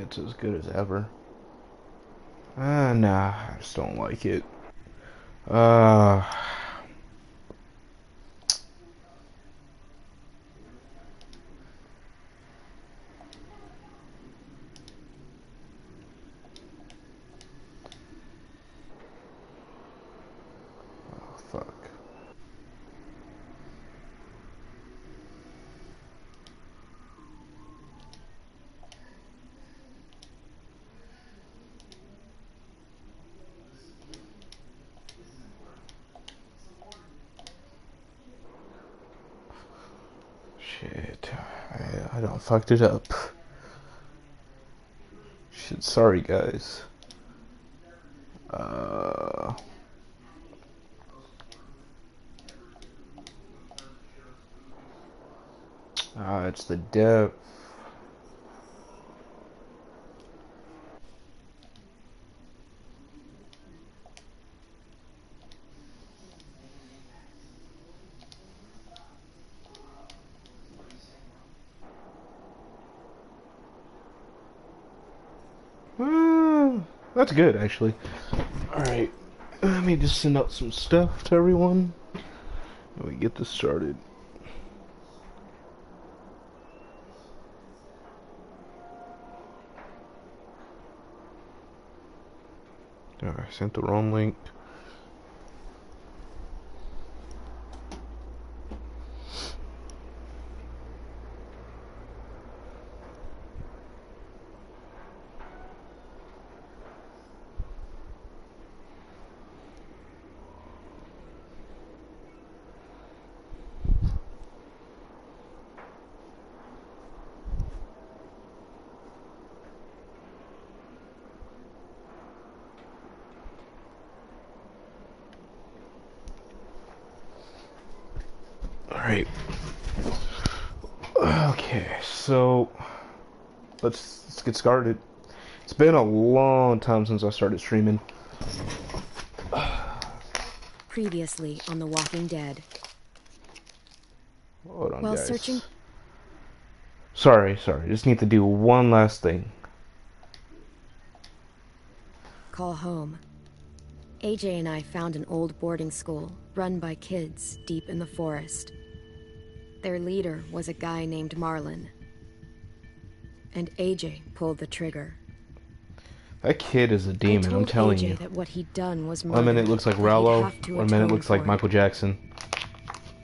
it's as good as ever. Nah, I just don't like it. Uh, oh, fuck. Shit, I don't fucked it up. Shit, sorry guys. Uh, it's the depth. That's good actually. Alright, let me just send out some stuff to everyone and we get this started. I sent the wrong link. Alright. Okay, so let's get started. It's been a long time since I started streaming. Previously on The Walking Dead. Hold on, While guys. searching... Sorry. Just need to do one last thing. Call home. AJ and I found an old boarding school run by kids deep in the forest. Their leader was a guy named Marlon. And AJ pulled the trigger. That kid is a demon, I'm telling you. That what he'd done was murder. One minute it looks like Rallo, one minute it looks like Michael it. Jackson.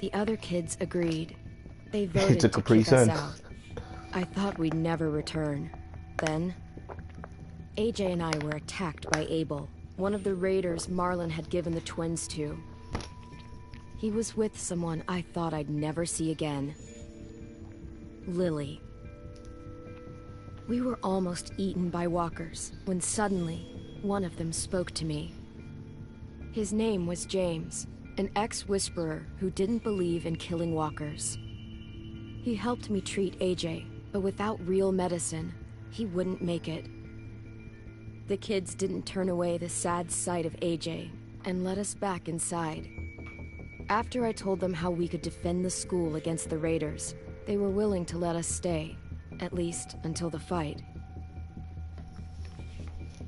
The other kids agreed. They voted It's a to Capri kick us Sun. out. I thought we'd never return. Then, AJ and I were attacked by Abel, one of the raiders Marlon had given the twins to. He was with someone I thought I'd never see again. Lily. We were almost eaten by walkers when suddenly one of them spoke to me. His name was James, an ex-whisperer who didn't believe in killing walkers. He helped me treat AJ, but without real medicine, he wouldn't make it. The kids didn't turn away the sad sight of AJ and let us back inside. After I told them how we could defend the school against the raiders, they were willing to let us stay, at least until the fight.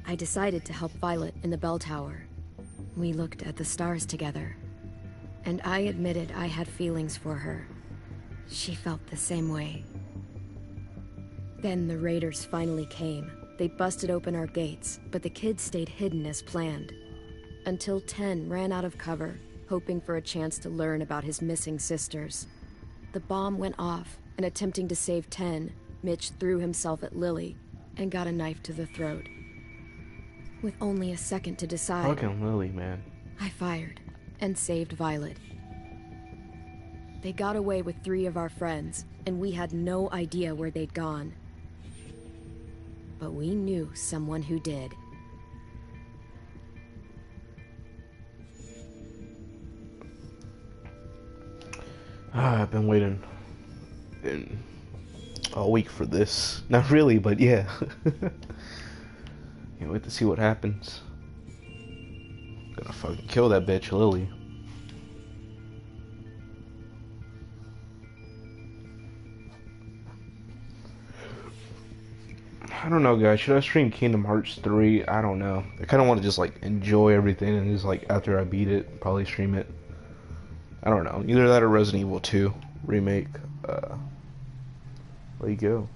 I decided to help Violet in the bell tower. We looked at the stars together, and I admitted I had feelings for her. She felt the same way. Then the raiders finally came. They busted open our gates, but the kids stayed hidden as planned. Until Ten ran out of cover, hoping for a chance to learn about his missing sisters. The bomb went off, and attempting to save Ten, Mitch threw himself at Lily and got a knife to the throat. With only a second to decide, Fucking Lily, man. I fired and saved Violet. They got away with 3 of our friends, and we had no idea where they'd gone. But we knew someone who did. I've been waiting all week for this. Not really, but yeah. Can't wait to see what happens. Gonna fucking kill that bitch, Lily. I don't know, guys. Should I stream Kingdom Hearts 3? I don't know. I kind of want to just like enjoy everything and just like after I beat it, probably stream it. I don't know. Either that or Resident Evil 2 remake. There you go.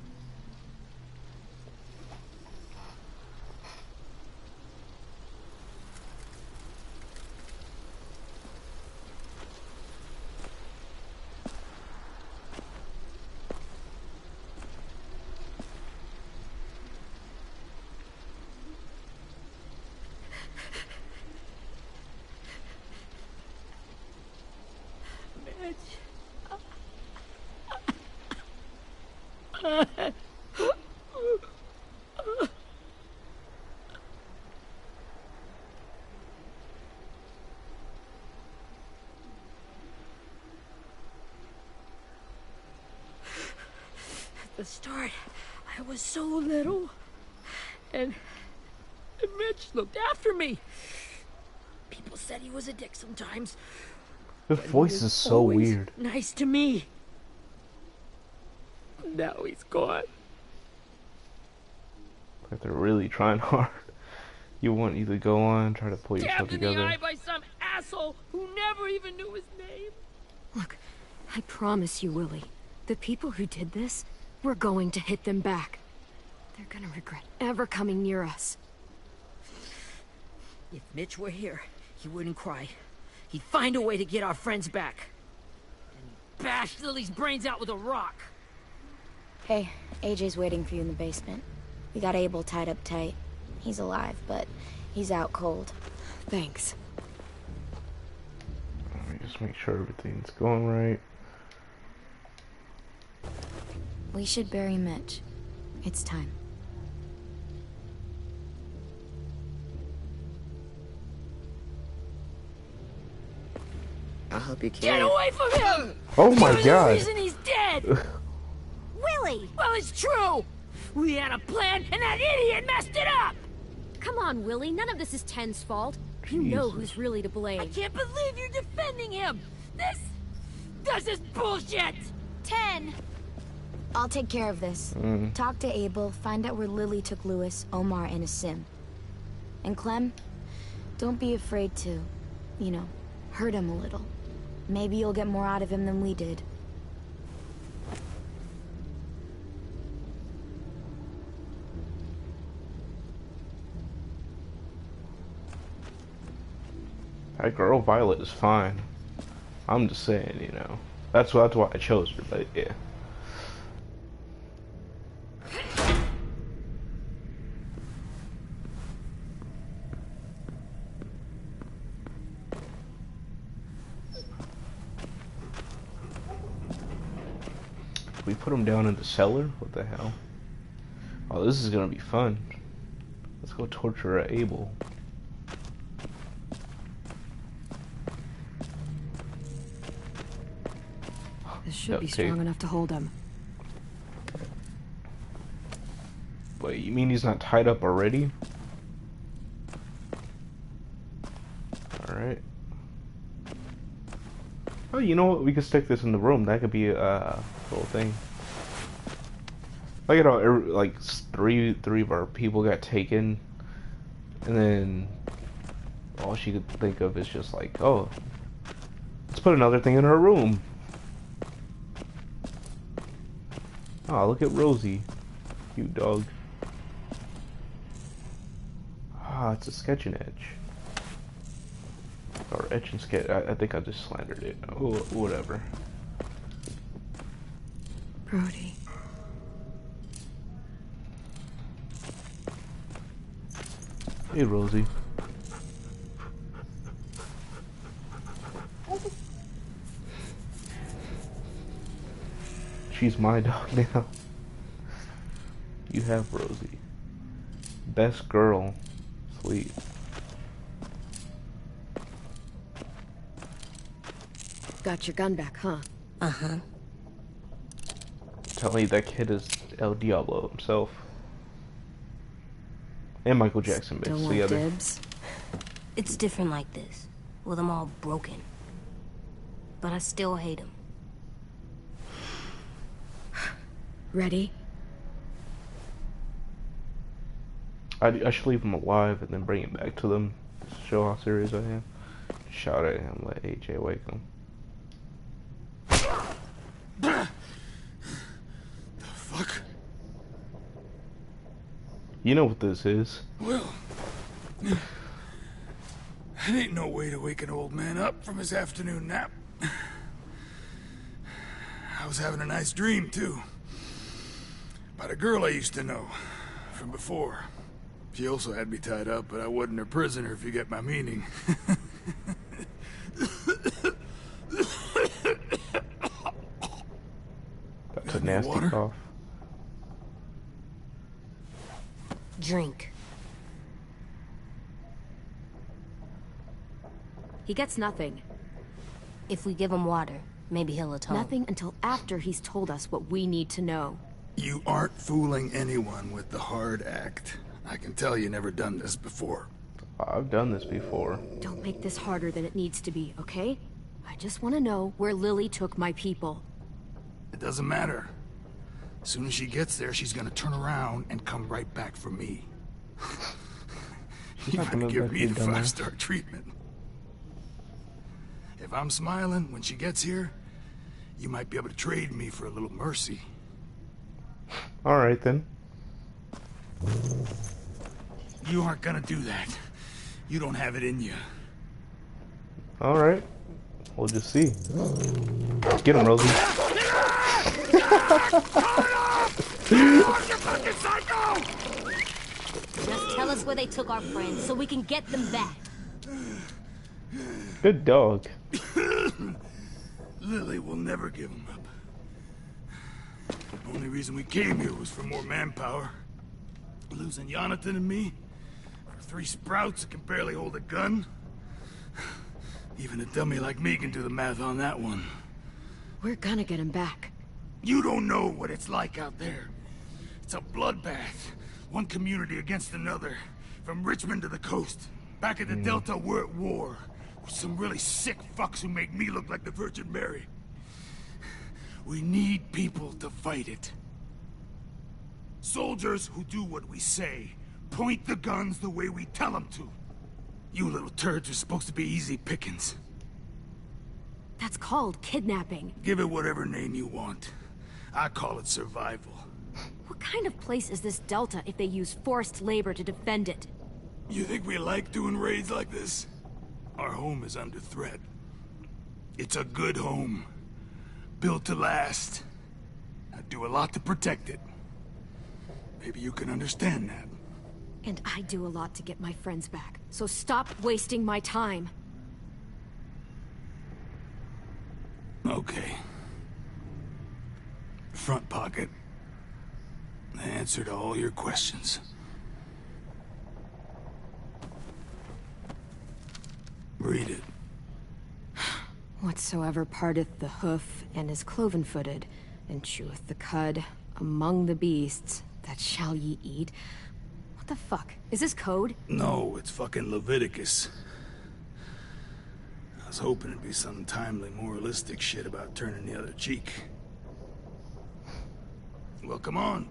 At the start, I was so little, and Mitch looked after me. People said he was a dick sometimes. His voice is so weird. Nice to me. Now he's gone. Like they're really trying hard. You want you to go on, try to pull yourself Stabbed in the together. eye by some asshole who never even knew his name. Look, I promise you, Willie, the people who did this, we're going to hit them back. They're gonna regret ever coming near us. If Mitch were here, he wouldn't cry. He'd find a way to get our friends back. And he'd bash Lily's brains out with a rock. Hey, AJ's waiting for you in the basement. We got Abel tied up tight. He's alive, but he's out cold. Thanks. Let me just make sure everything's going right. We should bury Mitch. It's time. I'll help you Get carry it. away from him! Oh my You're god. the reason he's dead! Willie! Well, it's true! We had a plan, and that idiot messed it up! Come on, Willie. None of this is Ten's fault. You know Jesus. who's really to blame. I can't believe you're defending him! This is bullshit! 10! I'll take care of this. Talk to Abel, find out where Lily took Lewis, Omar, and a sim. And Clem, don't be afraid to, you know, hurt him a little. Maybe you'll get more out of him than we did. That girl Violet is fine. I'm just saying, you know. That's why I chose her, but yeah. We put him down in the cellar? What the hell? Oh, this is gonna be fun. Let's go torture Abel. This should be Okay. strong enough to hold him. Wait, you mean he's not tied up already? Alright. Oh, you know what? We could stick this in the room. That could be a whole thing. Like, you know, like three of our people got taken, and then all she could think of is just like, oh, let's put another thing in her room. Oh, look at Rosie, cute dog. Ah, it's a sketch and etch. Or etch and sketch. I think I just slandered it. Oh, whatever. Brody. Hey, Rosie. She's my dog now. You have Rosie. Best girl. Sweet. Got your gun back, huh? Uh-huh. Tell me that kid is El Diablo himself. And Michael Jackson Don't mixed want together. dibs. It's different like this, with them all broken. But I still hate him. Ready? I should leave him alive and then bring him back to them. Show how serious I am. Shout at him, let AJ wake him. The fuck? You know what this is. Well, that ain't no way to wake an old man up from his afternoon nap. I was having a nice dream, too. About a girl I used to know from before. She also had me tied up, but I wasn't her prisoner, if you get my meaning. That's a nasty water? cough. Drink. He gets nothing. If we give him water, maybe he'll atone. Nothing until after he's told us what we need to know. You aren't fooling anyone with the hard act. I can tell you never done this before. I've done this before. Don't make this harder than it needs to be, okay? I just want to know where Lily took my people. It doesn't matter. As soon as she gets there, she's gonna turn around and come right back for me. You're not gonna gonna give let me you the dumbass. 5-star treatment. If I'm smiling when she gets here, you might be able to trade me for a little mercy. Alright then. You aren't gonna do that. You don't have it in you. Alright. We'll just see. Get him, Rosie. Just tell us where they took our friends so we can get them back. Good dog. Lily will never give him up. The only reason we came here was for more manpower. Losing Jonathan and me for 3 sprouts that can barely hold a gun. Even a dummy like me can do the math on that one. We're gonna get him back. You don't know what it's like out there. It's a bloodbath. One community against another. From Richmond to the coast. Back at the Delta, we're at war. With some really sick fucks who make me look like the Virgin Mary. We need people to fight it. Soldiers who do what we say. Point the guns the way we tell them to. You little turds are supposed to be easy pickings. That's called kidnapping. Give it whatever name you want. I call it survival. What kind of place is this Delta if they use forced labor to defend it? You think we like doing raids like this? Our home is under threat. It's a good home. Built to last. I do a lot to protect it. Maybe you can understand that. And I do a lot to get my friends back. So stop wasting my time. Okay. Front pocket. The answer to all your questions. Read it. Whatsoever parteth the hoof and is cloven-footed, and cheweth the cud among the beasts, that shall ye eat. What the fuck? Is this code? No, it's fucking Leviticus. I was hoping it'd be some timely moralistic shit about turning the other cheek. Well, come on.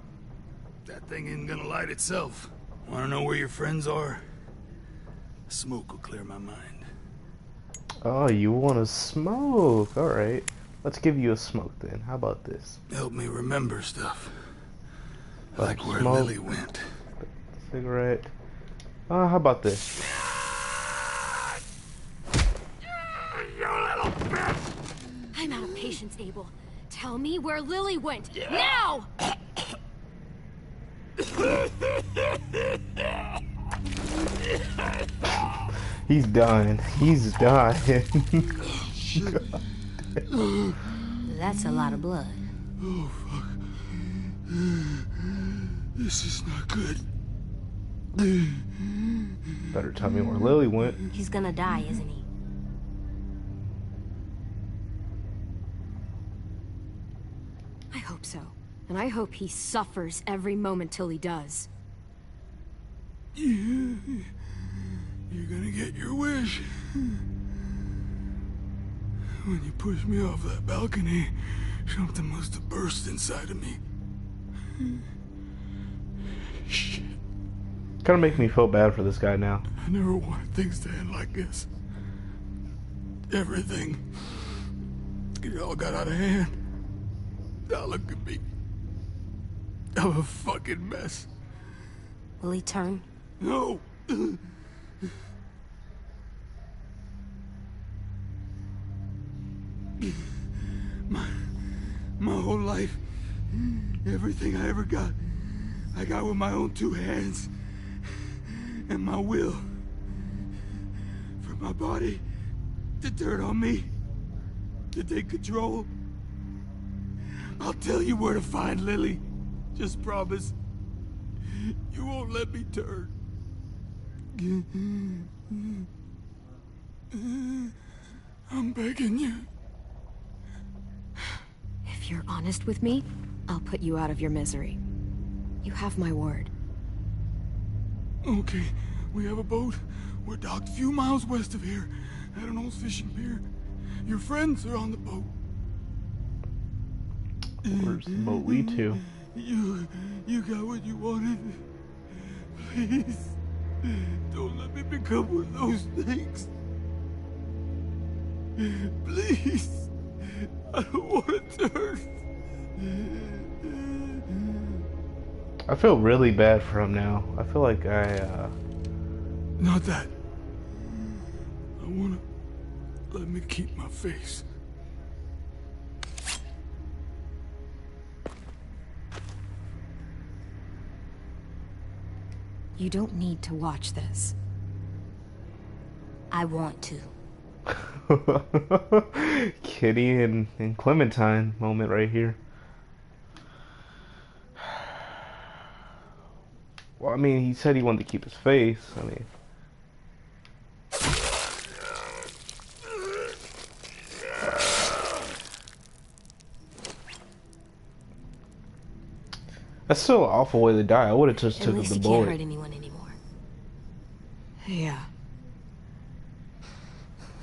That thing isn't gonna light itself. Wanna know where your friends are? Smoke will clear my mind. Oh, you want to smoke? Alright. Let's give you a smoke then. How about this? Help me remember stuff. Like where Smoke. Lily went. Cigarette. How about this? I'm out of patience, Abel. Tell me where Lily went. Now! He's dying. He's dying. That's a lot of blood. Oh, fuck. This is not good. Better tell me where Lily went. He's gonna die, isn't he? I hope so. And I hope he suffers every moment till he does. You're gonna get your wish. When you pushed me off that balcony, something must have burst inside of me. Shit. Kind of make me feel bad for this guy now. I never wanted things to end like this. Everything. It all got out of hand. Now look at me. I'm a fucking mess. Will he turn? No. My whole life, everything I ever got, I got with my own two hands and my will. For my body to turn on me, to take control. I'll tell you where to find Lily. Just promise you won't let me turn. I'm begging you. If you're honest with me, I'll put you out of your misery. You have my word. Okay, we have a boat. We're docked a few miles west of here at an old fishing pier. Your friends are on the boat. Where's the boat lead to? You got what you wanted. Please, don't let me become one of those things. Please, I don't want to turn. I feel really bad for him now. I feel like Not that. I wanna let me keep my face. You don't need to watch this. I want to. Kitty and Clementine moment right here. Well, I mean, he said he wanted to keep his face. I mean, that's still an awful way to die. I would have just At took least the he can't bullet. hurt anyone anymore. Yeah.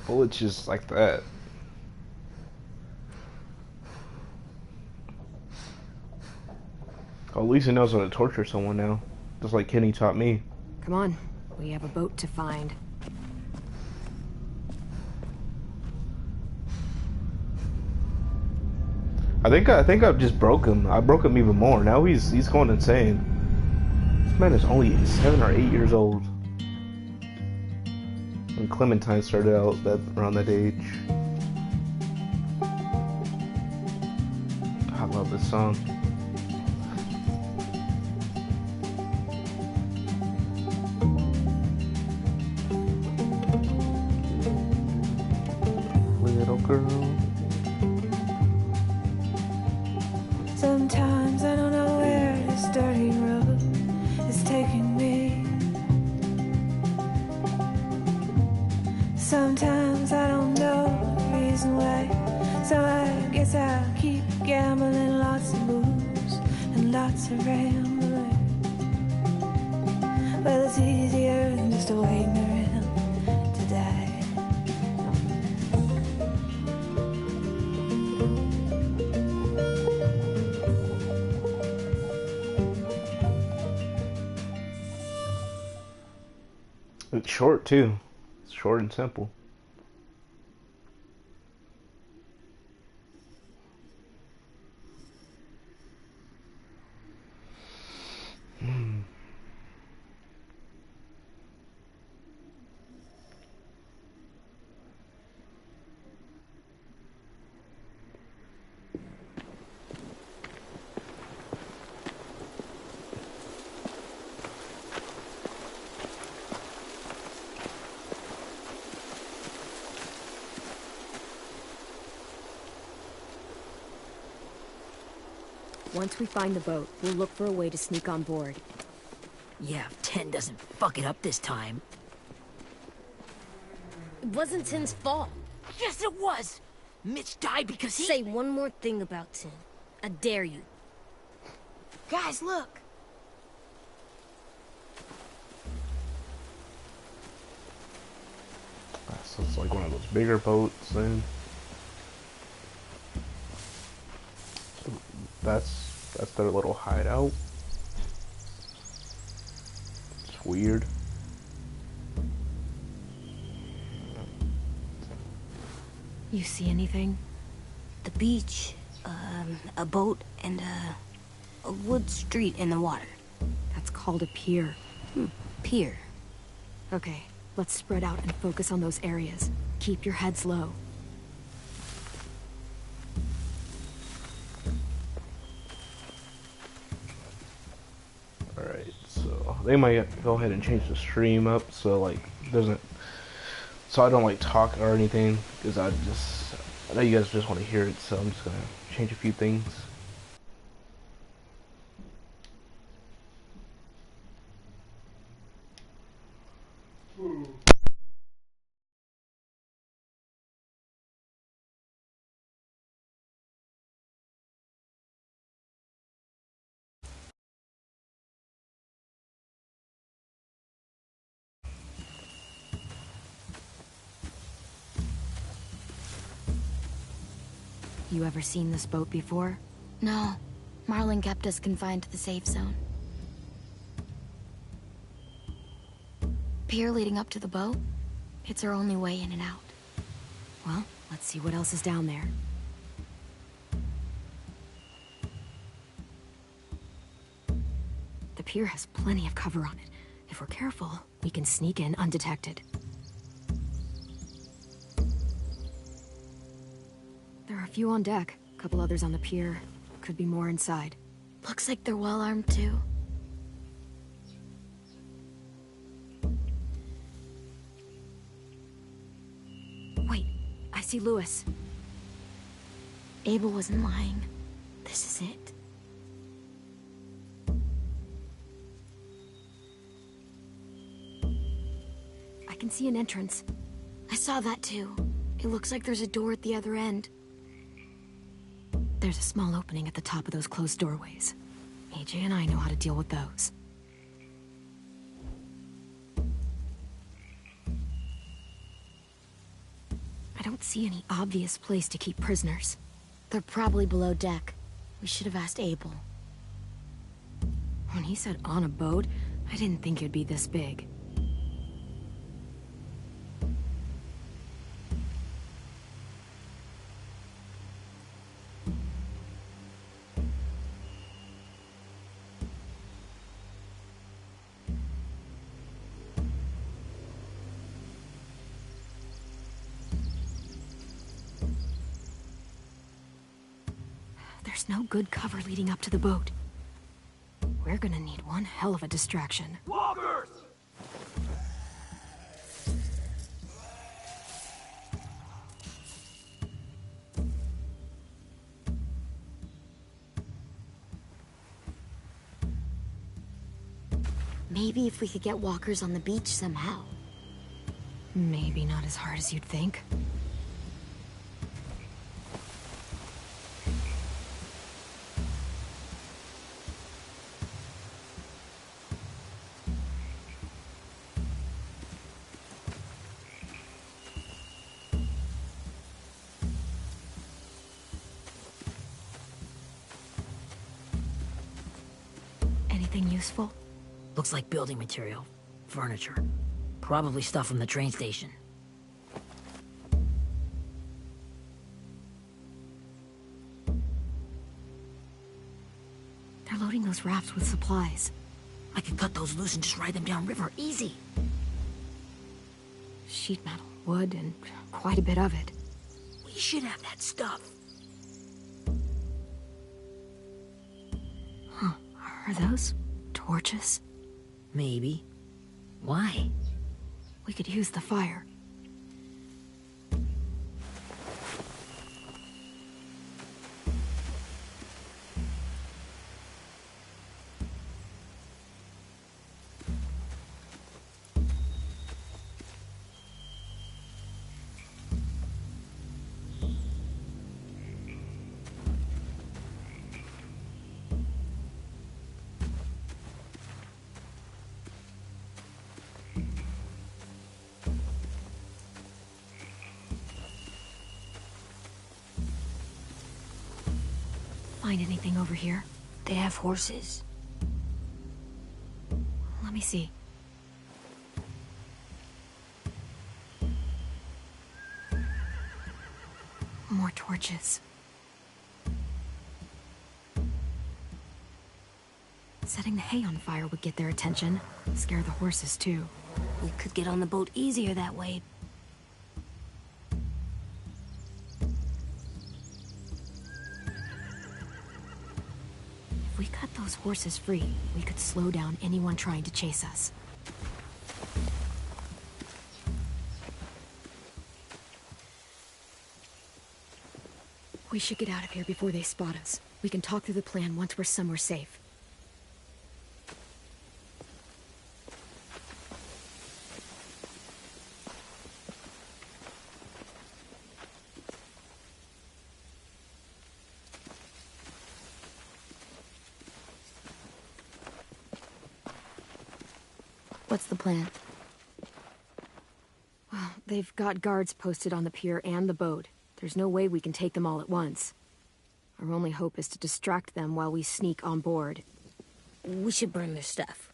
Bullets just like that. Oh, at least he knows how to torture someone now. Just like Kenny taught me. Come on. We have a boat to find. I think I've just broke him. I broke him even more. Now he's going insane. This man is only 7 or 8 years old. When Clementine started out around that age. I love this song. Little girl. Sometimes I don't know where this dirty road is taking me. Sometimes I don't know the reason why. So I guess I'll keep gambling, lots of moves and lots of rambling. Well, it's easier than just waiting around to die. It's short too. It's short and simple. Once we find the boat, we'll look for a way to sneak on board. Yeah, if 10 doesn't fuck it up this time. It wasn't Tin's fault. Yes, it was! Mitch died because he... Say one more thing about Tin. I dare you. Guys, look! So it's like one of those bigger boats then. So that's their little hideout. As weird. You see anything? The beach, a boat, and a wood street in the water. That's called a pier. Pier. Okay, let's spread out and focus on those areas. Keep your heads low. Alright, so they might go ahead and change the stream up so like doesn't so I don't like talk or anything because I know you guys just want to hear it, so I'm just gonna change a few things. You ever seen this boat before? No. Marlin kept us confined to the safe zone. Pier leading up to the boat? It's our only way in and out. Well, let's see what else is down there. The pier has plenty of cover on it. If we're careful, we can sneak in undetected. There are a few on deck, a couple others on the pier. Could be more inside. Looks like they're well armed too. Wait, I see Lewis. Abel wasn't lying. This is it. I can see an entrance. I saw that too. It looks like there's a door at the other end. There's a small opening at the top of those closed doorways. AJ and I know how to deal with those. I don't see any obvious place to keep prisoners. They're probably below deck. We should have asked Abel. When he said on a boat, I didn't think it'd be this big. There's no good cover leading up to the boat. We're gonna need one hell of a distraction. Walkers! Maybe if we could get walkers on the beach somehow. Maybe not as hard as you'd think. Anything useful? Looks like building material. Furniture. Probably stuff from the train station. They're loading those rafts with supplies. I could cut those loose and just ride them downriver. Easy. Sheet metal, wood, and quite a bit of it. We should have that stuff. Huh. Are those torches? Maybe. Why? We could use the fire. Find anything over here? They have horses. Let me see. torches. Setting the hay on fire would get their attention. Scare the horses, too. We could get on the boat easier that way. If we cut those horses free, we could slow down anyone trying to chase us. We should get out of here before they spot us. We can talk through the plan once we're somewhere safe. What's the plan? Well, they've got guards posted on the pier and the boat. There's no way we can take them all at once. Our only hope is to distract them while we sneak on board. We should burn their stuff.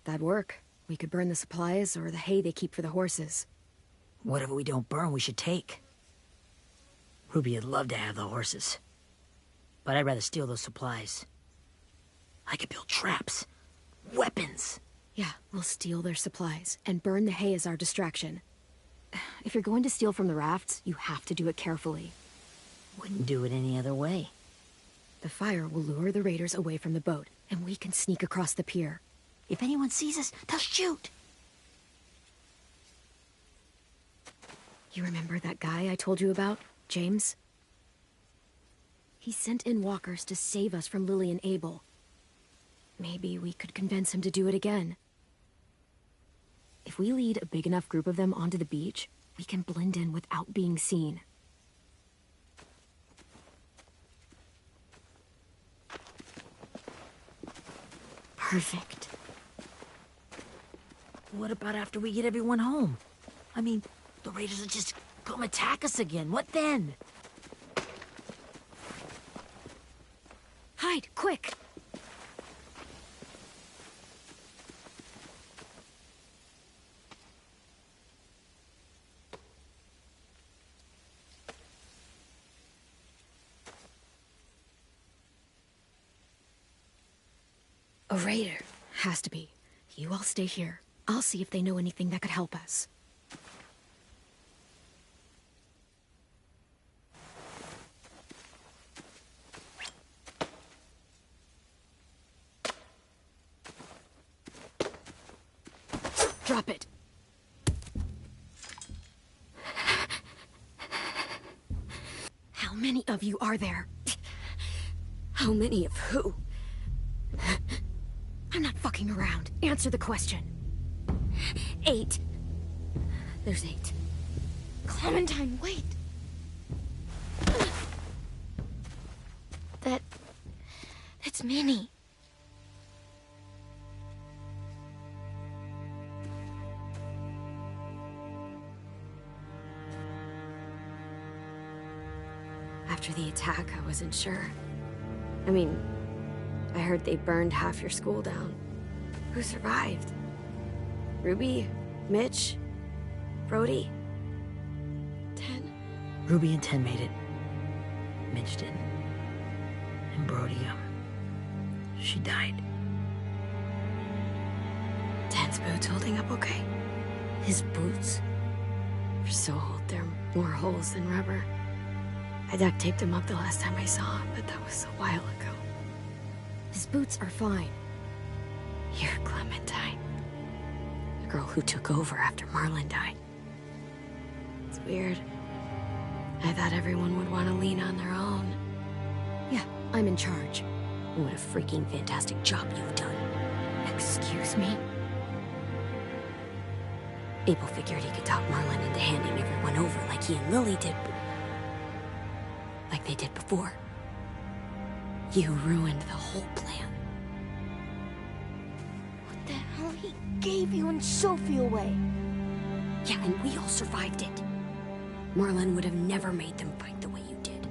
That'd work. We could burn the supplies or the hay they keep for the horses. Whatever we don't burn, we should take. Ruby would love to have the horses. But I'd rather steal those supplies. I could build traps. Weapons. Yeah, we'll steal their supplies and burn the hay as our distraction. If you're going to steal from the rafts, you have to do it carefully. Wouldn't do it any other way. The fire will lure the raiders away from the boat, and we can sneak across the pier. If anyone sees us, they'll shoot. You remember that guy I told you about, James? He sent in walkers to save us from Lily and Abel. Maybe we could convince him to do it again. If we lead a big enough group of them onto the beach, we can blend in without being seen. Perfect. What about after we get everyone home? I mean, the raiders will just come attack us again. What then? Hide, quick! A raider. Has to be. You all stay here. I'll see if they know anything that could help us. Drop it. How many of you are there? How many of who? I'm not fucking around. Answer the question. 8. There's 8. Clementine, wait. That's Minnie. After the attack, I wasn't sure. I mean, I heard they burned half your school down. Who survived? Ruby? Mitch? Brody? 10? Ruby and 10 made it. Mitch didn't. And Brody, she died. 10's boots holding up okay? His boots? They're so old, there are more holes than rubber. I duct taped him up the last time I saw him, but that was a while ago. His boots are fine. You're Clementine. The girl who took over after Marlon died. It's weird. I thought everyone would want to lean on their own. Yeah, I'm in charge. What a freaking fantastic job you've done. Excuse me? Abel figured he could talk Marlon into handing everyone over like he and Lily did. Like they did before. You ruined the whole plan. What the hell? He gave you and Sophie away. Yeah, and we all survived it. Marlon would have never made them fight the way you did.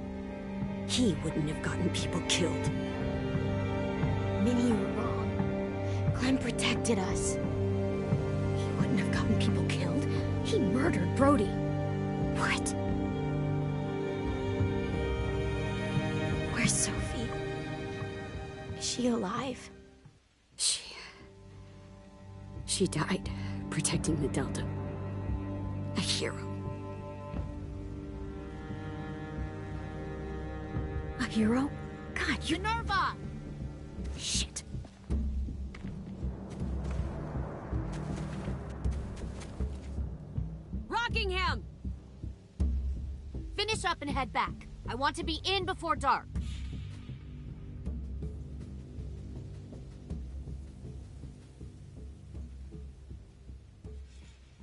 He wouldn't have gotten people killed. Minnie, you're wrong. Clem protected us. He wouldn't have gotten people killed. He murdered Brody. What? she alive? She died protecting the Delta. A hero. A hero? God, you... Minerva! Shit. Rockingham! Finish up and head back. I want to be in before dark.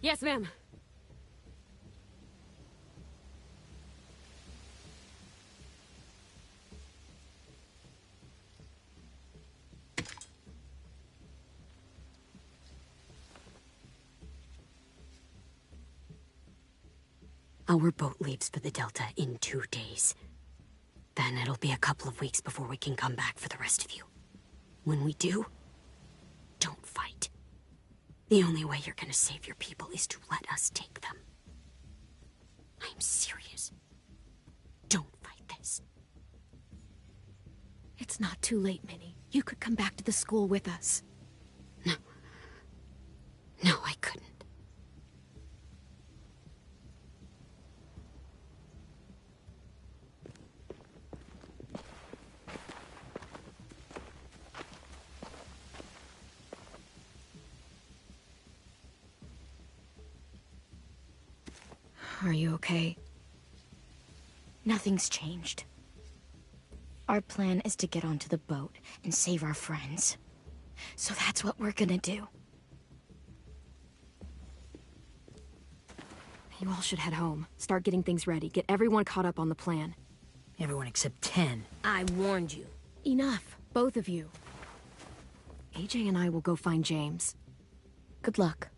Yes, ma'am. Our boat leaves for the Delta in 2 days. Then it'll be a couple of weeks before we can come back for the rest of you. When we do, don't fight. The only way you're gonna save your people is to let us take them. I'm serious. Don't fight this. It's not too late, Minnie. You could come back to the school with us. No. No, I couldn't. Are you okay? Nothing's changed. Our plan is to get onto the boat and save our friends. So that's what we're gonna do. You all should head home. Start getting things ready. Get everyone caught up on the plan. Everyone except 10. I warned you. Enough, both of you. AJ and I will go find James. Good luck.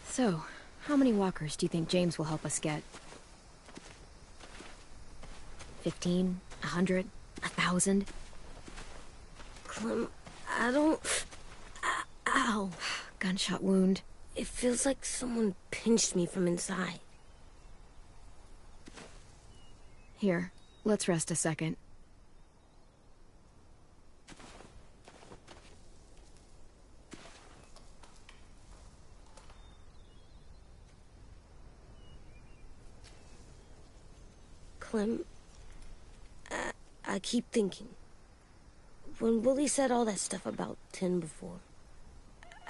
So, how many walkers do you think James will help us get? 15? 100? 1,000? Clem, I don't... Ow. Gunshot wound. It feels like someone pinched me from inside. Here, let's rest a second. Clem, I keep thinking. When Willie said all that stuff about Tin before,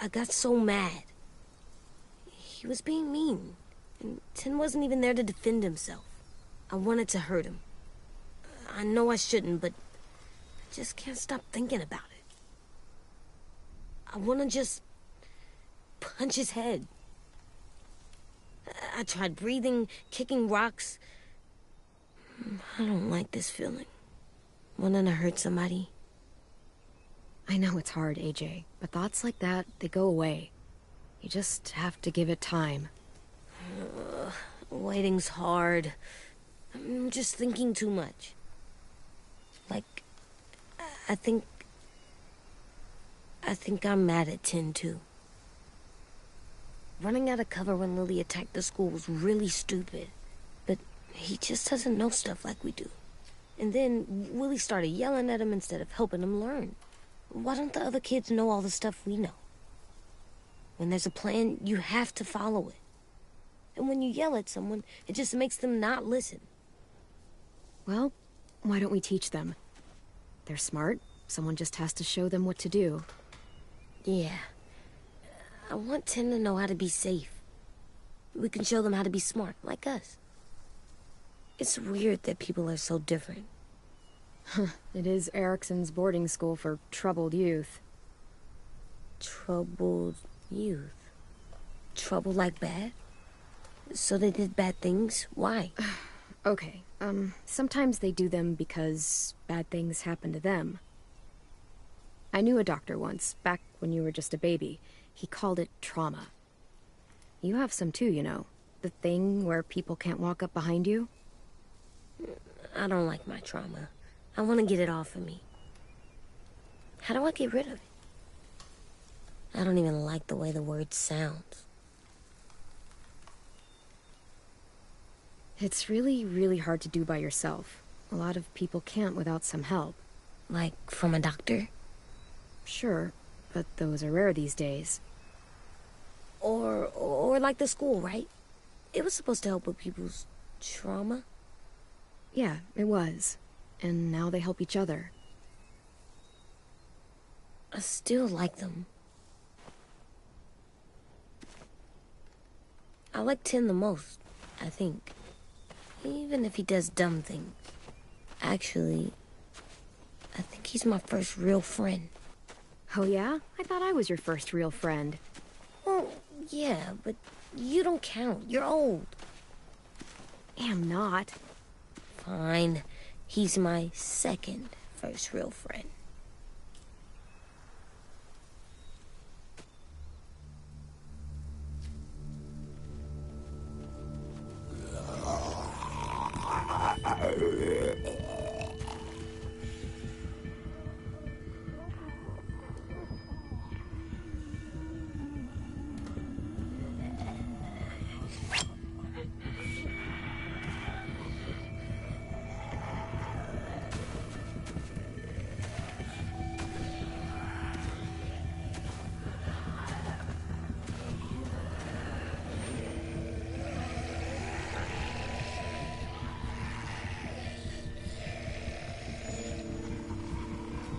I got so mad. He was being mean, and Tin wasn't even there to defend himself. I wanted to hurt him. I know I shouldn't, but I just can't stop thinking about it. I want to just punch his head. I tried breathing, kicking rocks. I don't like this feeling. Wanting to hurt somebody. I know it's hard, AJ, but thoughts like that, they go away. You just have to give it time. Waiting's hard. I'm just thinking too much. Like, I think I'm mad at Tin, too. Running out of cover when Lily attacked the school was really stupid. But he just doesn't know stuff like we do. And then Willie started yelling at him instead of helping him learn. Why don't the other kids know all the stuff we know? When there's a plan, you have to follow it. And when you yell at someone, it just makes them not listen. Well, why don't we teach them? They're smart. Someone just has to show them what to do. Yeah. I want Tin to know how to be safe. We can show them how to be smart, like us. It's weird that people are so different. It is Erickson's boarding school for troubled youth. Troubled youth? Trouble like bad? So they did bad things? Why? Okay, sometimes they do them because bad things happen to them. I knew a doctor once, back when you were just a baby. He called it trauma. You have some too, you know. The thing where people can't walk up behind you. I don't like my trauma. I want to get it off of me. How do I get rid of it? I don't even like the way the word sounds. It's really, really hard to do by yourself. A lot of people can't without some help. Like from a doctor? Sure, but those are rare these days. Or like the school, right? It was supposed to help with people's trauma. Yeah, it was. And now they help each other. I still like them. I like Tin the most, I think. Even if he does dumb things. Actually, I think he's my first real friend. Oh yeah? I thought I was your first real friend. Well, yeah, but you don't count. You're old. Am not. Fine. He's my second first real friend.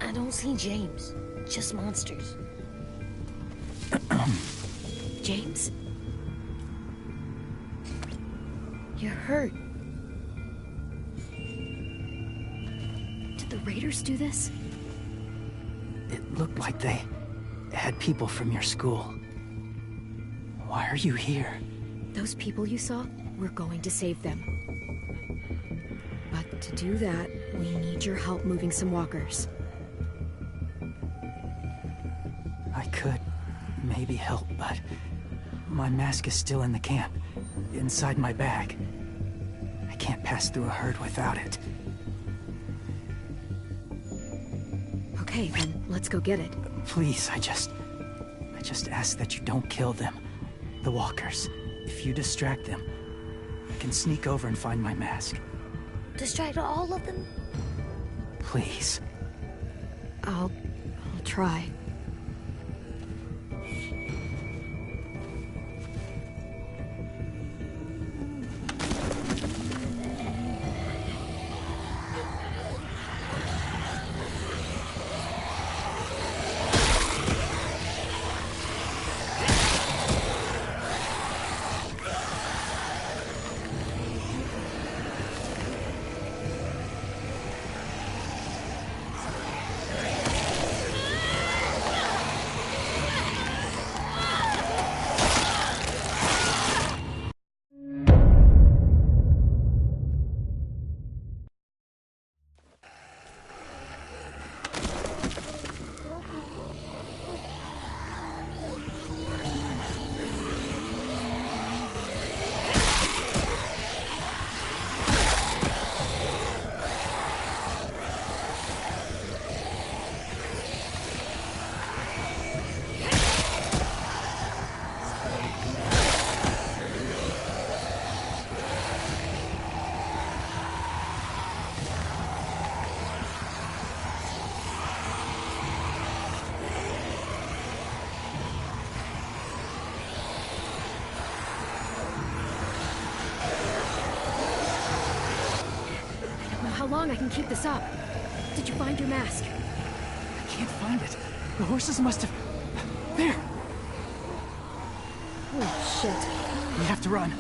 I don't see James, just monsters. James? You're hurt. Did the Raiders do this? It looked like they had people from your school. Why are you here? Those people you saw, we're going to save them. But to do that, we need your help moving some walkers. I could maybe help, but my mask is still in the camp, inside my bag. I can't pass through a herd without it. Okay, then let's go get it. Please, I just ask that you don't kill them. The walkers. If you distract them, I can sneak over and find my mask. Distract all of them? Please. I'll try. How long I can keep this up? Did you find your mask? I can't find it. The horses must have... There! Oh, shit. We have to run.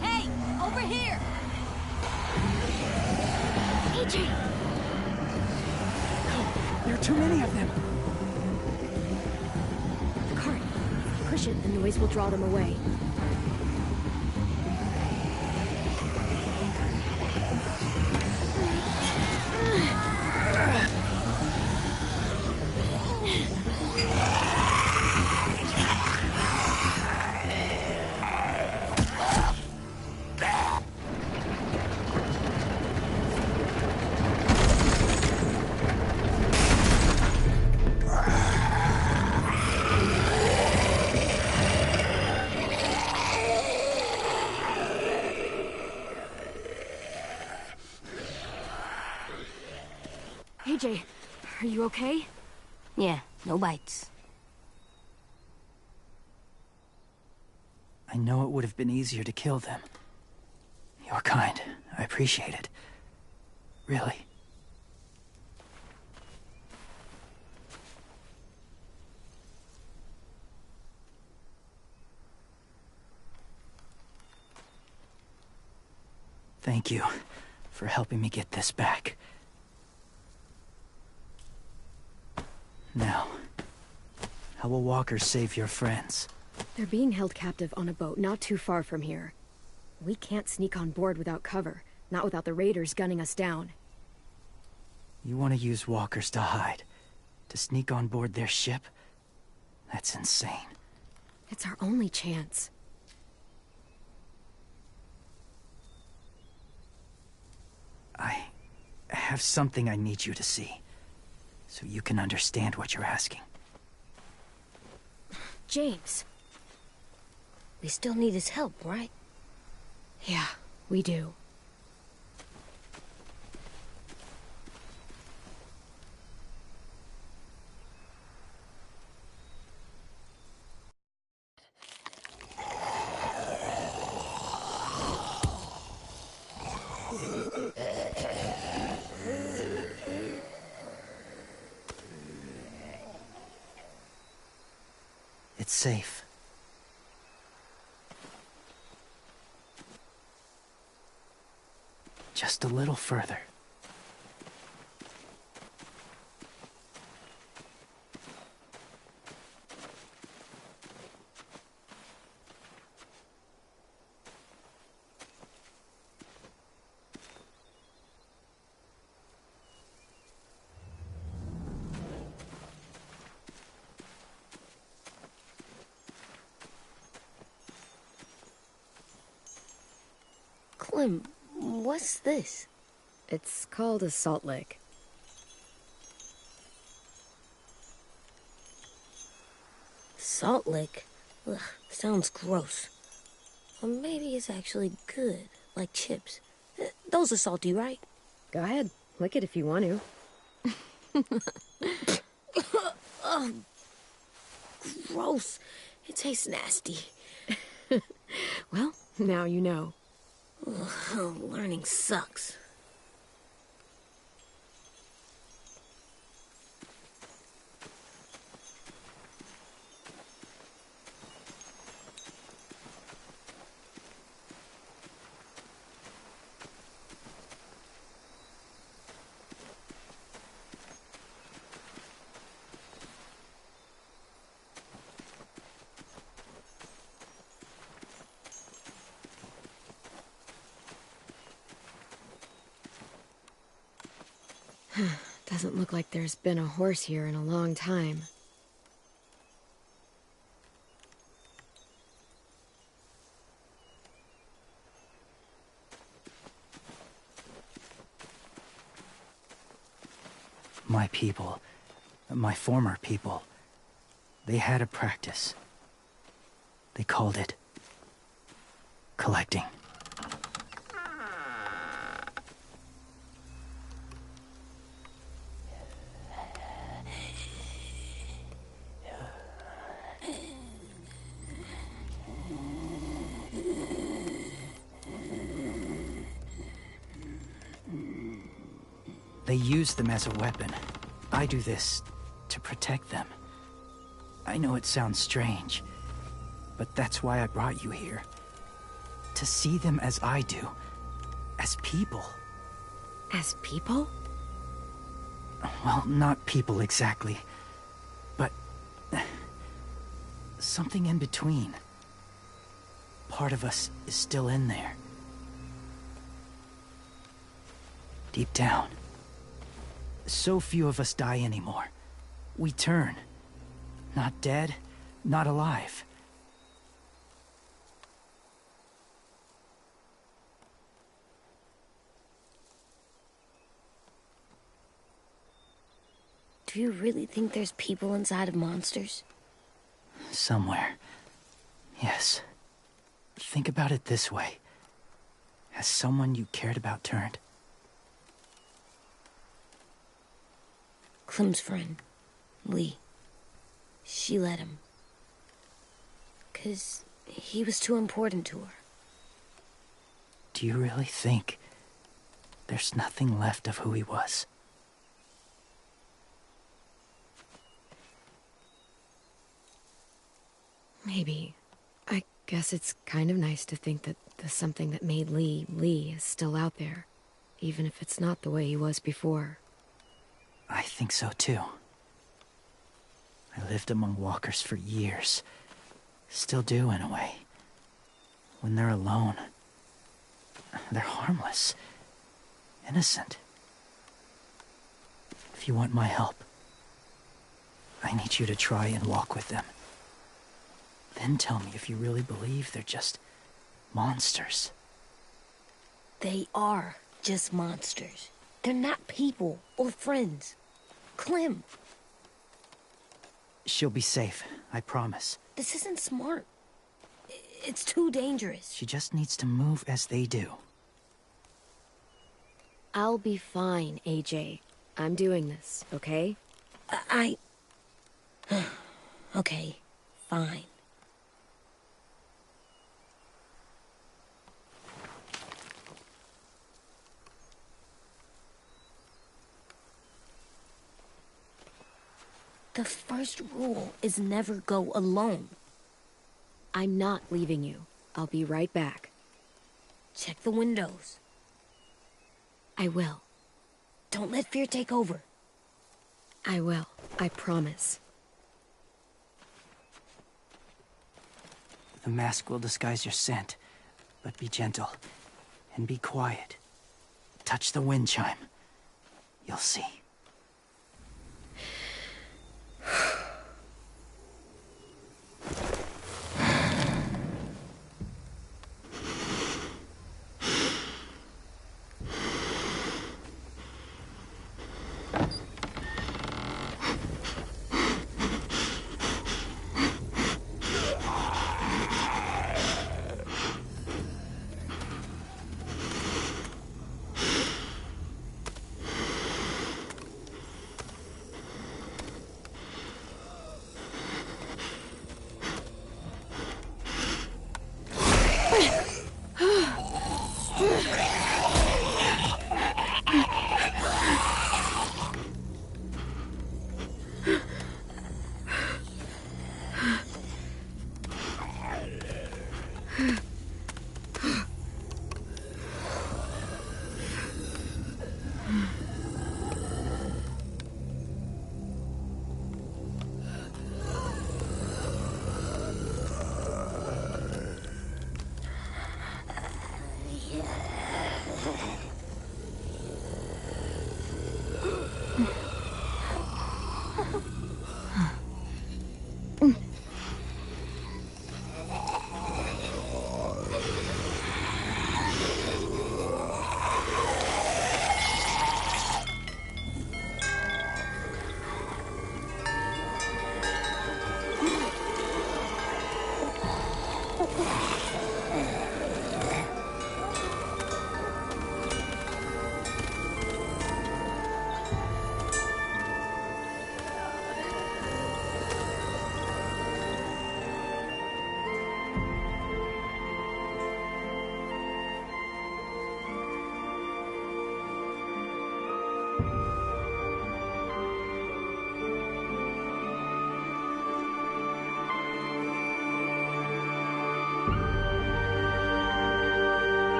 Hey, over here! AJ! There are too many of them. The cart. Push it, the noise will draw them away. AJ, are you okay? Yeah, no bites. I know it would have been easier to kill them. You're kind. I appreciate it. Really. Thank you for helping me get this back. Now, how will Walker save your friends? They're being held captive on a boat not too far from here. We can't sneak on board without cover, not without the raiders gunning us down. You want to use walkers to hide? To sneak on board their ship? That's insane. It's our only chance. I have something I need you to see, so you can understand what you're asking. James. We still need his help, right? Yeah, we do. It's safe. Just a little further. Clem, what's this? It's called a salt lick. Salt lick? Ugh, sounds gross. Or maybe it's actually good, like chips. Those are salty, right? Go ahead, lick it if you want to. Oh, gross. It tastes nasty. Well, now you know. Ugh, learning sucks. Doesn't look like there's been a horse here in a long time. My people, my former people, they had a practice. They called it collecting. They use them as a weapon. I do this to protect them. I know it sounds strange, but that's why I brought you here. To see them as I do. As people. As people? Well, not people exactly, but something in between. Part of us is still in there. Deep down. So few of us die anymore. We turn. Not dead, not alive. Do you really think there's people inside of monsters? Somewhere. Yes. Think about it this way. Has someone you cared about turned? Clem's friend, Lee. She let him. 'Cause he was too important to her. Do you really think there's nothing left of who he was? Maybe. I guess it's kind of nice to think that the something that made Lee, Lee is still out there. Even if it's not the way he was before. I think so too. I lived among walkers for years. Still do, in a way. When they're alone, they're harmless. Innocent. If you want my help, I need you to try and walk with them. Then tell me if you really believe they're just monsters. They are just monsters. They're not people or friends. Clem. She'll be safe, I promise. This isn't smart. It's too dangerous. She just needs to move as they do. I'll be fine, AJ. I'm doing this, okay? Okay, fine. The first rule is never go alone. I'm not leaving you. I'll be right back. Check the windows. I will. Don't let fear take over. I will. I promise. The mask will disguise your scent, but be gentle and be quiet. Touch the wind chime. You'll see.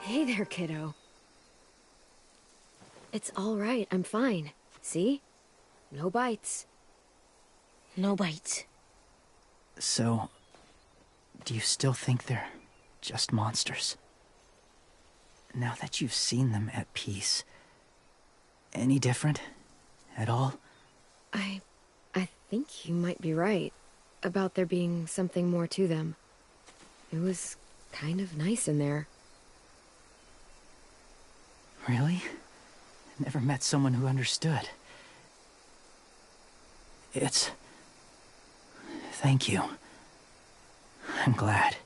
Hey there, kiddo. It's all right. I'm fine. See? No bites. No bites. So, do you still think they're just monsters? Now that you've seen them at peace, any different at all? I think you might be right about there being something more to them. It was kind of nice in there. Really? Never met someone who understood. Thank you. I'm glad.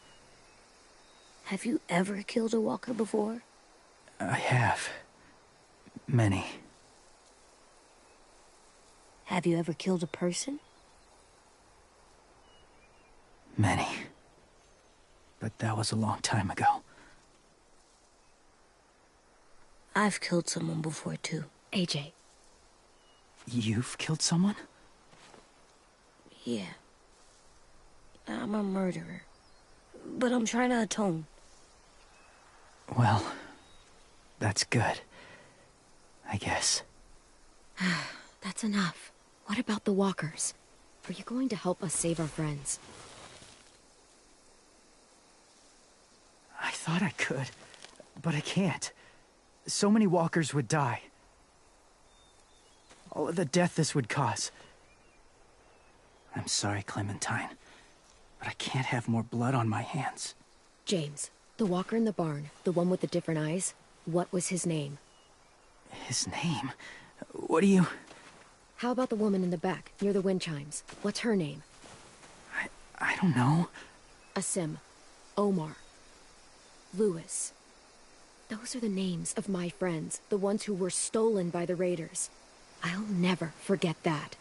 Have you ever killed a walker before? I have. Many. Have you ever killed a person? Many. But that was a long time ago. I've killed someone before, too. AJ. You've killed someone? Yeah. I'm a murderer. But I'm trying to atone. Well, that's good. I guess. That's enough. What about the walkers? Are you going to help us save our friends? I thought I could, but I can't. So many walkers would die. All of the death this would cause. I'm sorry, Clementine, but I can't have more blood on my hands. James, the walker in the barn, the one with the different eyes, what was his name? His name? What do you... How about the woman in the back, near the wind chimes? What's her name? I don't know. Asim. Omar. Lewis. Those are the names of my friends, the ones who were stolen by the raiders. I'll never forget that.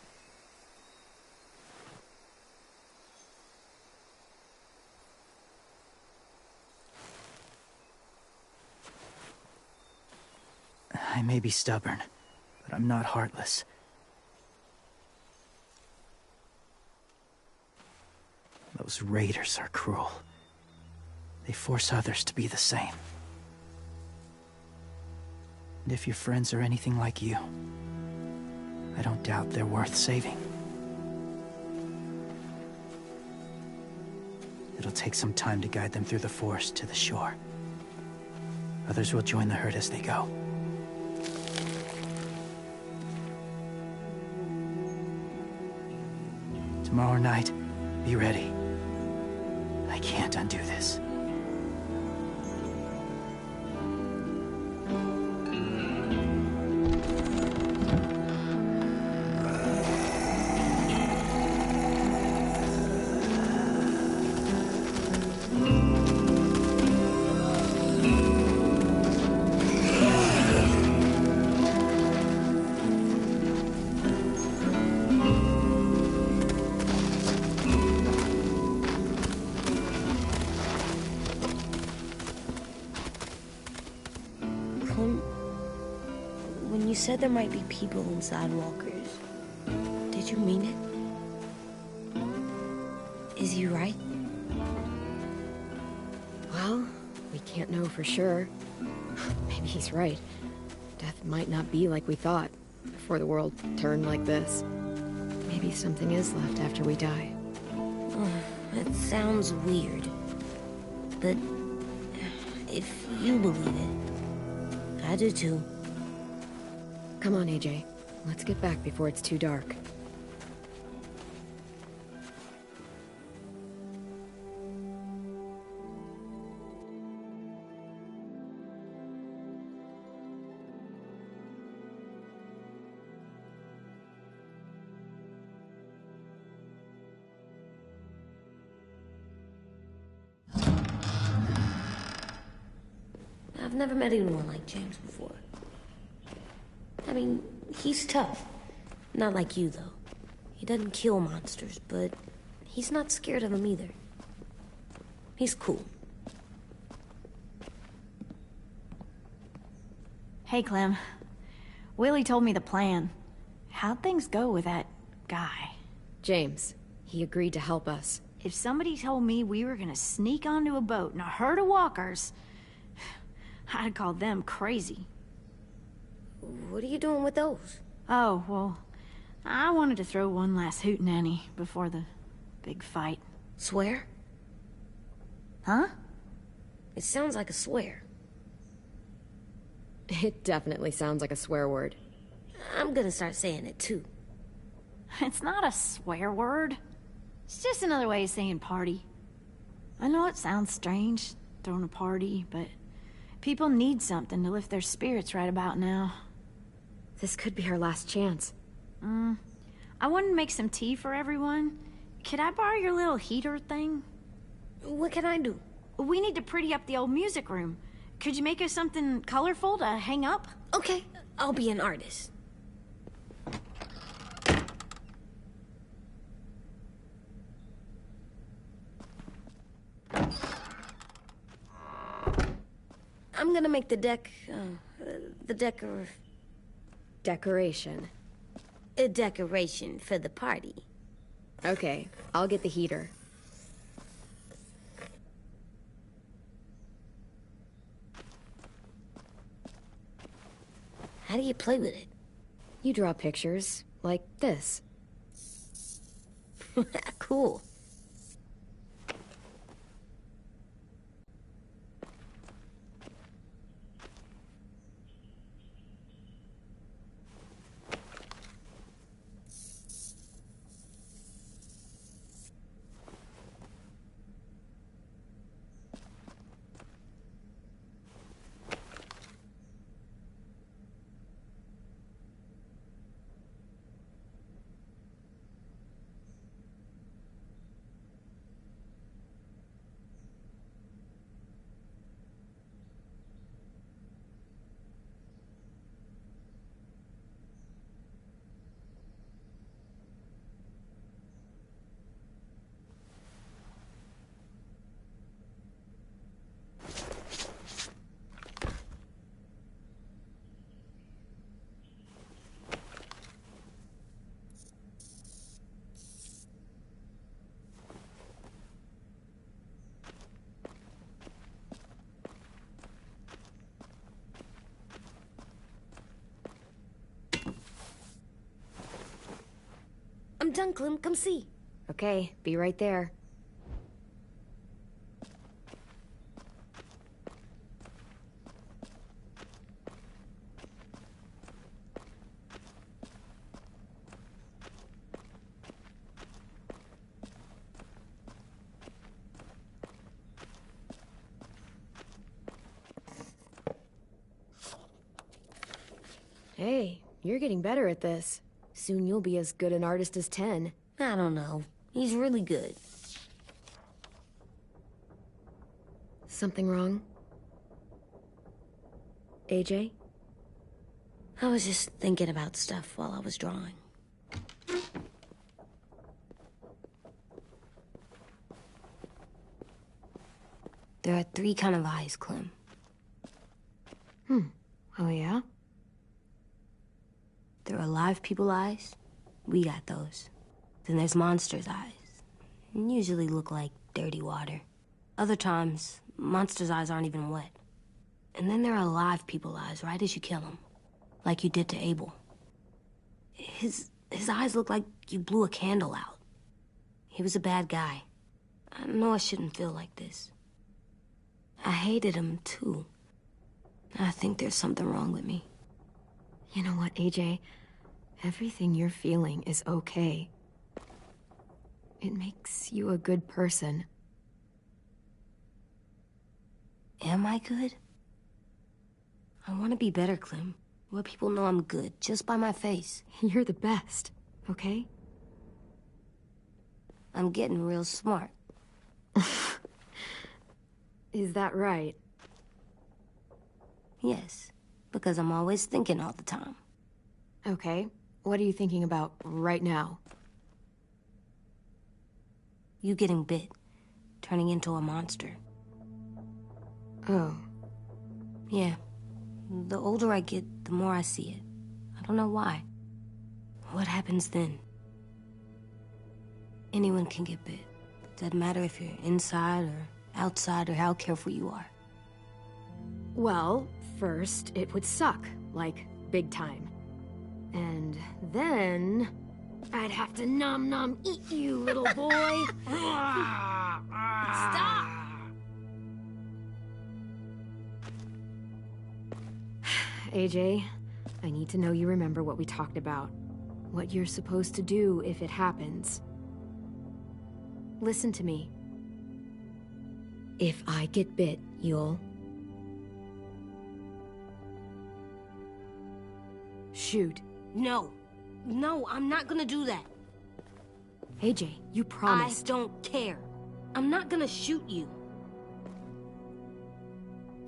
I may be stubborn, but I'm not heartless. Those raiders are cruel. They force others to be the same. And if your friends are anything like you, I don't doubt they're worth saving. It'll take some time to guide them through the forest to the shore. Others will join the herd as they go. Tomorrow night, be ready. I can't undo this. When you said there might be people inside walkers, did you mean it? Is he right? Well, we can't know for sure. Maybe he's right. Death might not be like we thought, before the world turned like this. Maybe something is left after we die. That sounds weird. But if you believe it, I do too. Come on, AJ. Let's get back before it's too dark. I've never met anyone like James before. I mean, he's tough. Not like you, though. He doesn't kill monsters, but he's not scared of them either. He's cool. Hey, Clem. Willie told me the plan. How'd things go with that guy? James, he agreed to help us. If somebody told me we were gonna sneak onto a boat in a herd of walkers, I'd call them crazy. What are you doing with those? Oh, well, I wanted to throw one last hootenanny before the big fight. Swear? Huh? It sounds like a swear. It definitely sounds like a swear word. I'm gonna start saying it too. It's not a swear word. It's just another way of saying party. I know it sounds strange, throwing a party, but People need something to lift their spirits right about now. This could be our last chance. I wanted to make some tea for everyone. Could I borrow your little heater thing? What can I do? We need to pretty up the old music room. Could you make us something colorful to hang up? Okay, I'll be an artist. I'm gonna make the Decoration. a decoration for the party. Okay, I'll get the heater. How do you play with it? You draw pictures, like this. Cool. I'm done, Clem. Come see. Okay, be right there. Hey, you're getting better at this. Soon you'll be as good an artist as 10. I don't know. He's really good. Something wrong? AJ? I was just thinking about stuff while I was drawing. There are 3 kind of eyes, Clem. Oh yeah? There are live people eyes. We got those. Then there's monsters' eyes. Usually look like dirty water. Other times, monsters' eyes aren't even wet. And then there are live people eyes right as you kill them. Like you did to Abel. His eyes look like you blew a candle out. He was a bad guy. I know I shouldn't feel like this. I hated him, too. I think there's something wrong with me. You know what, AJ? Everything you're feeling is okay. It makes you a good person. Am I good? I want to be better, Clem. Let people know I'm good, just by my face. You're the best, okay? I'm getting real smart. Is that right? Yes, because I'm always thinking all the time. Okay, what are you thinking about right now? You getting bit, turning into a monster. Oh. Yeah. The older I get, the more I see it. I don't know why. What happens then? Anyone can get bit. Doesn't matter if you're inside or outside or how careful you are. Well, first, it would suck. Like, big time. And then... I'd have to nom eat you, little boy. Stop! AJ, I need to know you remember what we talked about. What you're supposed to do if it happens. Listen to me. If I get bit, you'll... shoot. No. No, I'm not gonna do that. AJ, you promised. I don't care. I'm not gonna shoot you.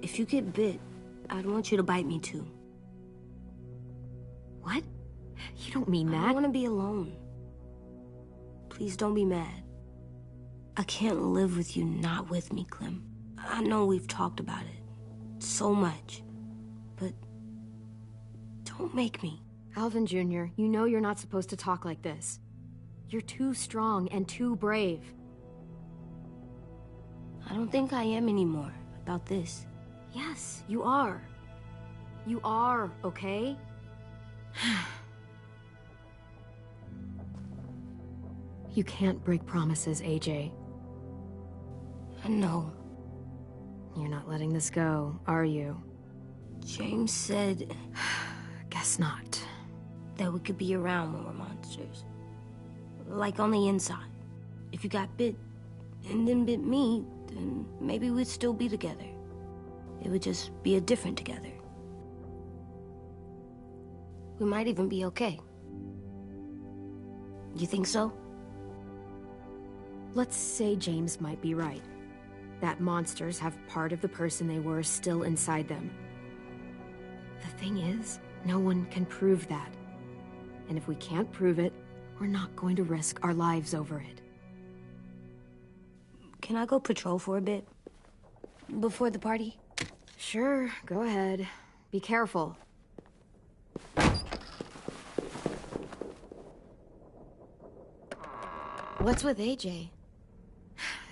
If you get bit, I'd want you to bite me too. What? You don't mean that. I don't want to be alone. Please don't be mad. I can't live with you not with me, Clem. I know we've talked about it so much, but don't make me. Alvin Jr., you know you're not supposed to talk like this. You're too strong and too brave. I don't think I am anymore about this. Yes, you are. You are, okay? You can't break promises, AJ. I know. You're not letting this go, are you? James said... Guess not. That we could be around when we're monsters. Like on the inside. If you got bit and then bit me, then maybe we'd still be together. It would just be a different together. We might even be okay. You think so? Let's say James might be right. That monsters have part of the person they were still inside them. The thing is, no one can prove that. And if we can't prove it, we're not going to risk our lives over it. Can I go patrol for a bit? Before the party? Sure, go ahead. Be careful. What's with AJ?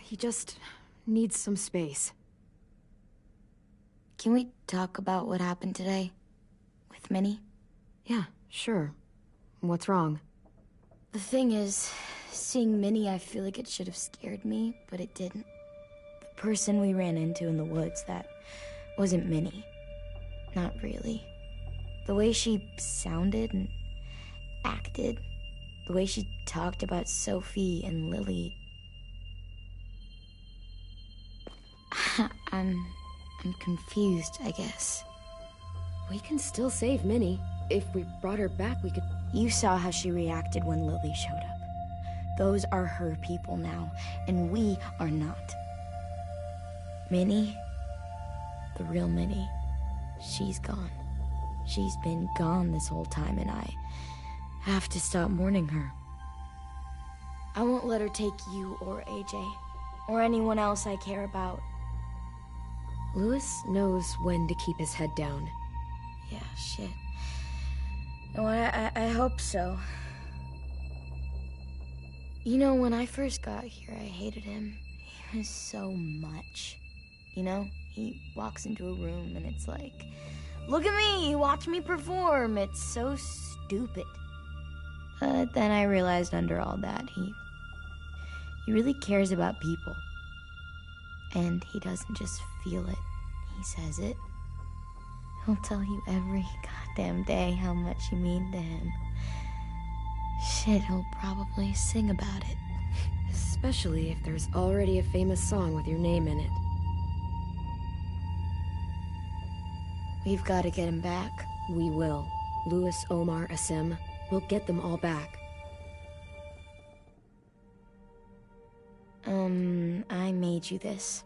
He just needs some space. Can we talk about what happened today? With Minnie? Yeah, sure. What's wrong? The thing is, seeing Minnie, I feel like it should have scared me, but it didn't. The person we ran into in the woods, that wasn't Minnie. Not really. The way she sounded and acted, the way she talked about Sophie and Lily. I'm confused, I guess. We can still save Minnie. If we brought her back, we could... You saw how she reacted when Lily showed up. Those are her people now, and we are not. Minnie, the real Minnie, she's gone. She's been gone this whole time, and I have to stop mourning her. I won't let her take you or AJ, or anyone else I care about. Louis knows when to keep his head down. Yeah, shit. No, I hope so. You know, when I first got here, I hated him. He was so much. You know, he walks into a room and it's like, look at me, watch me perform. It's so stupid. But then I realized under all that, he really cares about people. And he doesn't just feel it, he says it. He'll tell you every goddamn day how much you mean to him. Shit, he'll probably sing about it. Especially if there's already a famous song with your name in it. We've got to get him back. We will. Louis, Omar, Asim. We'll get them all back. I made you this.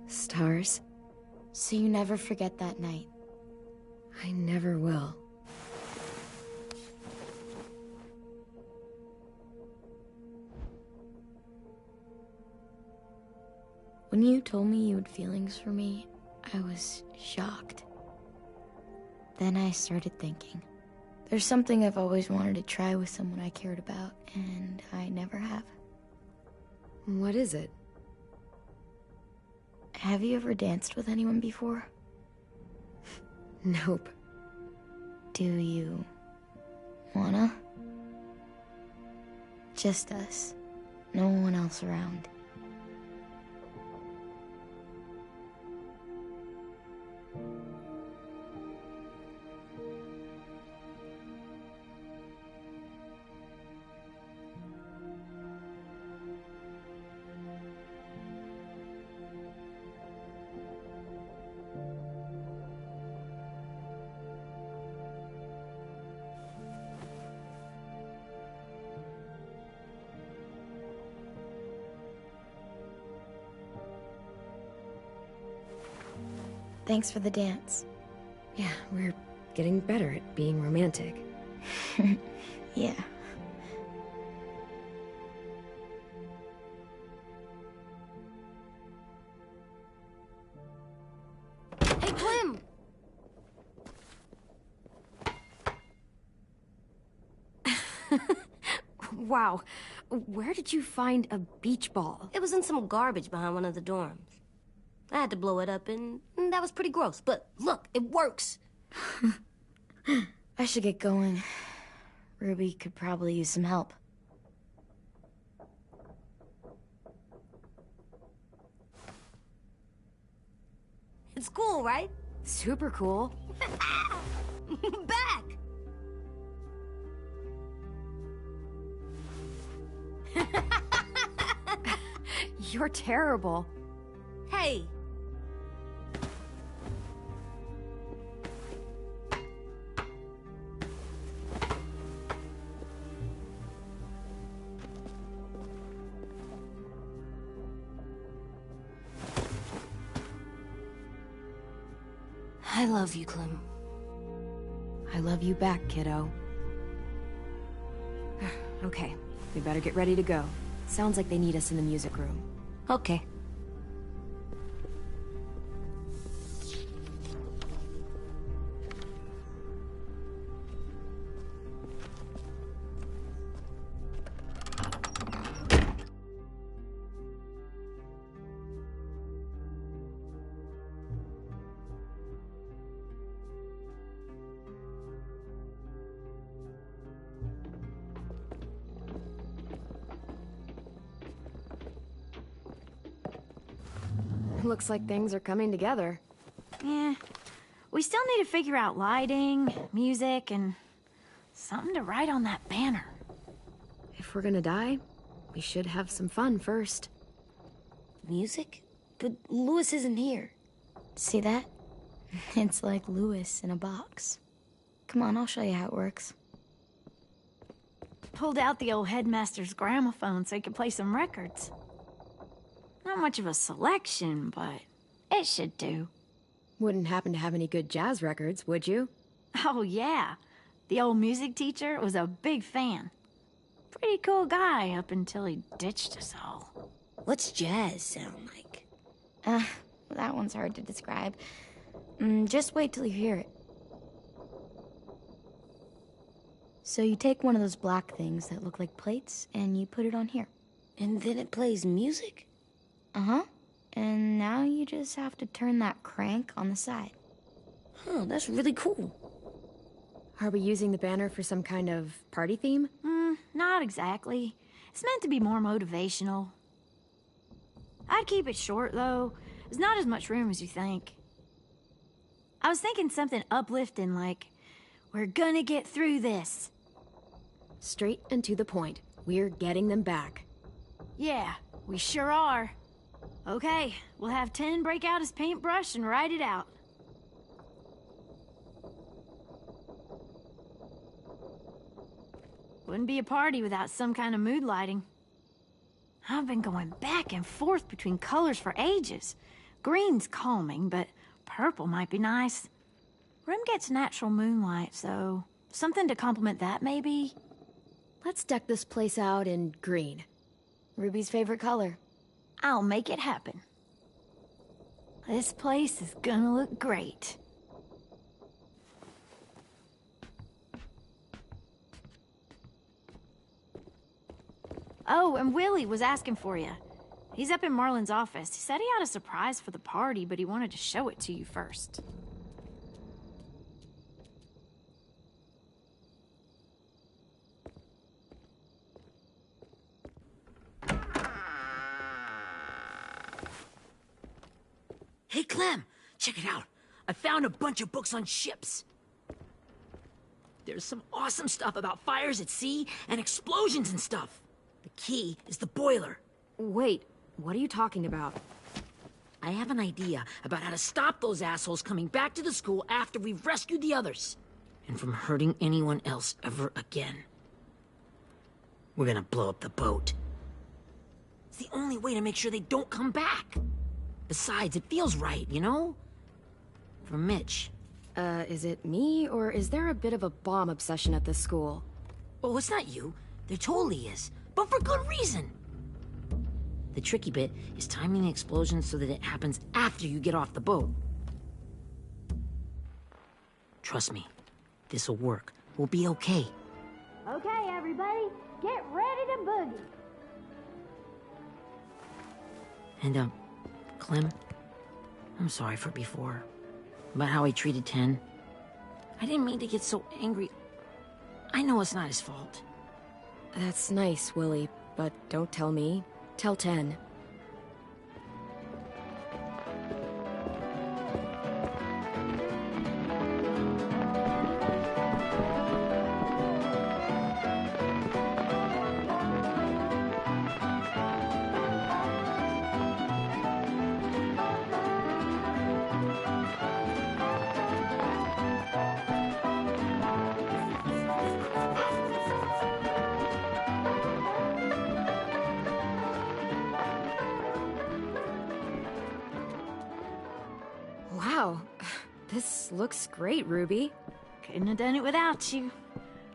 Stars? So you never forget that night. I never will. When you told me you had feelings for me, I was shocked. Then I started thinking. There's something I've always wanted to try with someone I cared about, and I never have. What is it? Have you ever danced with anyone before? Nope. Do you wanna? Just us. No one else around. Thanks for the dance. Yeah, we're getting better at being romantic. Yeah. Hey, Clem! Wow, where did you find a beach ball? It was in some garbage behind one of the dorms. I had to blow it up, and that was pretty gross. But look, it works. I should get going. Ruby could probably use some help. It's cool, right? Super cool. Back! You're terrible. Hey! I love you, Clem. I love you back, kiddo. Okay, we better get ready to go. Sounds like they need us in the music room. Okay. Looks like things are coming together. Yeah. We still need to figure out lighting, music, and something to write on that banner. If we're gonna die, we should have some fun first. Music? But Louis isn't here. See that? It's like Louis in a box. Come on, I'll show you how it works. Pulled out the old headmaster's gramophone so he could play some records. Not much of a selection, but it should do. Wouldn't happen to have any good jazz records, would you? Oh, yeah. The old music teacher was a big fan. Pretty cool guy up until he ditched us all. What's jazz sound like? That one's hard to describe. Just wait till you hear it. So you take one of those black things that look like plates, and you put it on here. And then it plays music? Uh-huh. And now you just have to turn that crank on the side. Huh, that's really cool. Are we using the banner for some kind of party theme? Not exactly. It's meant to be more motivational. I'd keep it short, though. There's not as much room as you think. I was thinking something uplifting like, we're gonna get through this. Straight and to the point. We're getting them back. Yeah, we sure are. Okay, we'll have 10 break out his paintbrush and write it out. Wouldn't be a party without some kind of mood lighting. I've been going back and forth between colors for ages. Green's calming, but purple might be nice. Room gets natural moonlight, so something to complement that, maybe? Let's deck this place out in green. Ruby's favorite color. I'll make it happen. This place is gonna look great. Oh, and Willie was asking for you. He's up in Marlin's office. He said he had a surprise for the party, but he wanted to show it to you first. Hey, Clem, check it out. I found a bunch of books on ships. There's some awesome stuff about fires at sea and explosions and stuff. The key is the boiler. Wait, what are you talking about? I have an idea about how to stop those assholes coming back to the school after we've rescued the others. And from hurting anyone else ever again. We're gonna blow up the boat. It's the only way to make sure they don't come back. Besides, it feels right, you know? for Mitch. Is it me, or is there a bit of a bomb obsession at this school? Oh, it's not you. There totally is. But for good reason. The tricky bit is timing the explosion so that it happens after you get off the boat. Trust me, this'll work. We'll be okay. Okay, everybody, get ready to boogie. And, Clem, I'm sorry for before. About how he treated Ten. I didn't mean to get so angry. I know it's not his fault. That's nice, Willie, but don't tell me. Tell 10. Wow, this looks great, Ruby. Couldn't have done it without you.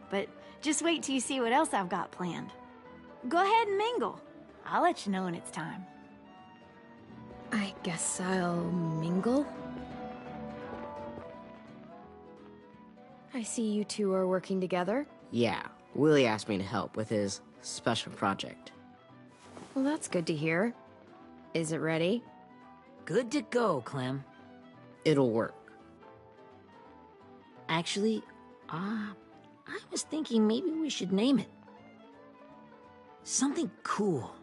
But just wait till you see what else I've got planned. Go ahead and mingle. I'll let you know when it's time. I guess I'll mingle? I see you two are working together. Yeah, Willie asked me to help with his special project. Well, that's good to hear. Is it ready? Good to go, Clem. It'll work. Actually, I was thinking maybe we should name it. Something cool.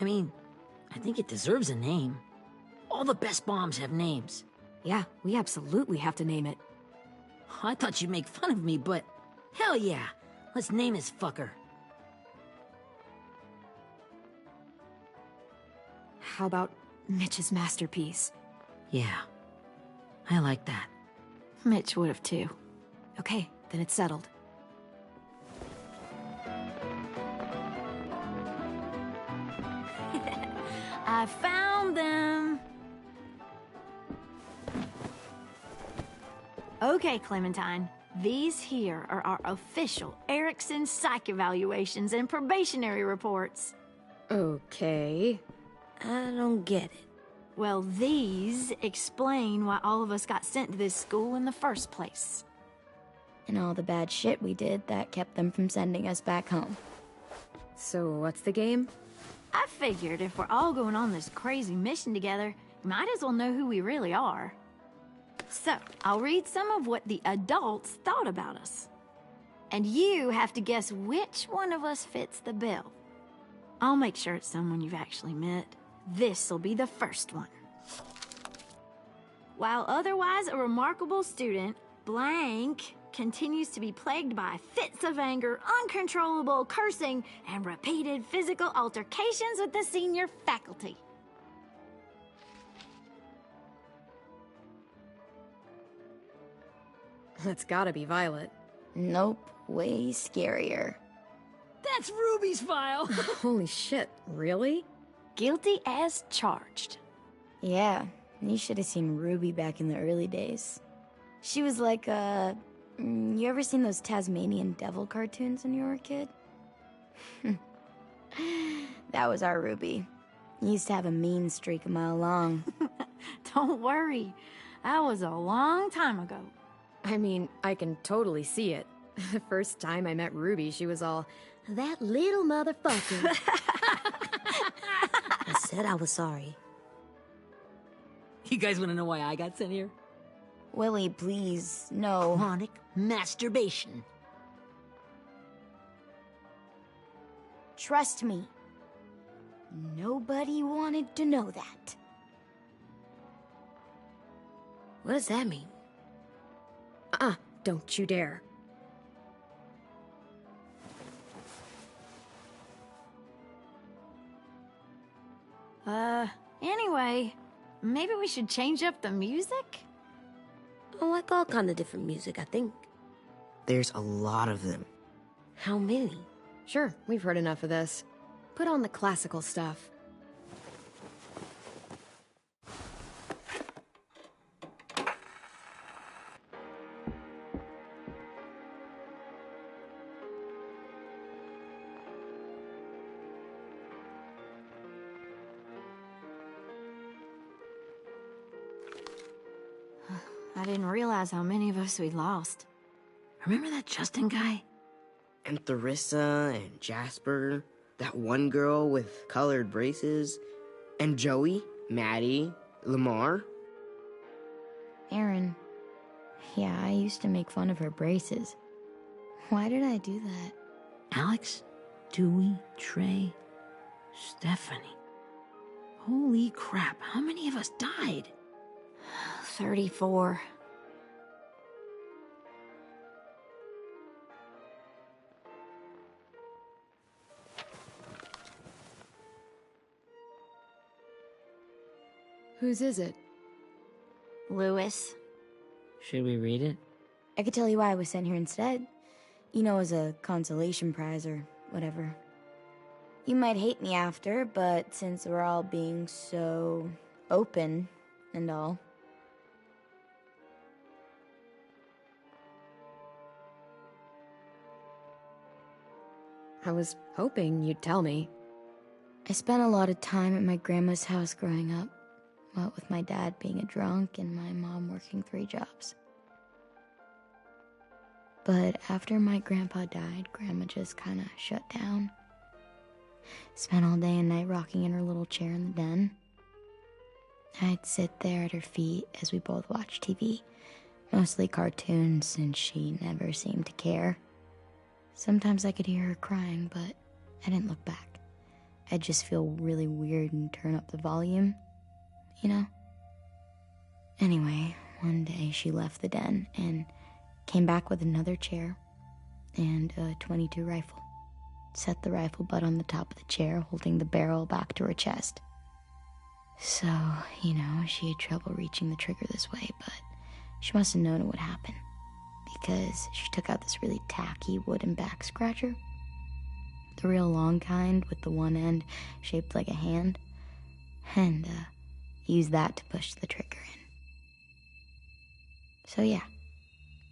I mean, I think it deserves a name. All the best bombs have names. Yeah, we absolutely have to name it. I thought you'd make fun of me, but hell yeah. Let's name this fucker. How about Mitch's masterpiece? Yeah, I like that. Mitch would have too. Okay, then it's settled. I found them. Okay, Clementine. These here are our official Erickson psych evaluations and probationary reports. Okay. I don't get it. Well, these explain why all of us got sent to this school in the first place. And all the bad shit we did that kept them from sending us back home. So what's the game? I figured if we're all going on this crazy mission together, we might as well know who we really are. So, I'll read some of what the adults thought about us. And you have to guess which one of us fits the bill. I'll make sure it's someone you've actually met. This'll be the first one. While otherwise a remarkable student, blank continues to be plagued by fits of anger, uncontrollable cursing, and repeated physical altercations with the senior faculty. That's gotta be Violet. Nope, way scarier. That's Ruby's file! Holy shit, really? Guilty as charged. Yeah, you should have seen Ruby back in the early days. She was like, you ever seen those Tasmanian devil cartoons when you were a kid? That was our Ruby. He used to have a mean streak a mile long. Don't worry, that was a long time ago. I mean, I can totally see it. The first time I met Ruby, she was all, "That little motherfucker." I said I was sorry. You guys want to know why I got sent here? Willie, please, no. Chronic masturbation. Trust me. Nobody wanted to know that. What does that mean? Don't you dare. Anyway, maybe we should change up the music? I like all kind of different music, I think. There's a lot of them. How many? Sure, we've heard enough of this. Put on the classical stuff. I didn't realize how many of us we'd lost. Remember that Justin guy? And Theresa and Jasper, that one girl with colored braces, and Joey, Maddie, Lamar. Aaron. Yeah, I used to make fun of her braces. Why did I do that? Alex, Dewey, Trey, Stephanie. Holy crap, how many of us died? 34. Whose is it? Lewis. Should we read it? I could tell you why I was sent here instead. You know, as a consolation prize or whatever. You might hate me after, but since we're all being so open and all. I was hoping you'd tell me. I spent a lot of time at my grandma's house growing up. What with my dad being a drunk and my mom working 3 jobs. But after my grandpa died, Grandma just kinda shut down. Spent all day and night rocking in her little chair in the den. I'd sit there at her feet as we both watched TV. Mostly cartoons, since she never seemed to care. Sometimes I could hear her crying, but I didn't look back. I'd just feel really weird and turn up the volume, you know? Anyway, one day she left the den and came back with another chair and a .22 rifle. Set the rifle butt on the top of the chair, holding the barrel back to her chest. So, you know, she had trouble reaching the trigger this way, but she must have known it would happen, because she took out this really tacky wooden back scratcher. The real long kind with the one end shaped like a hand, and used that to push the trigger in. So yeah,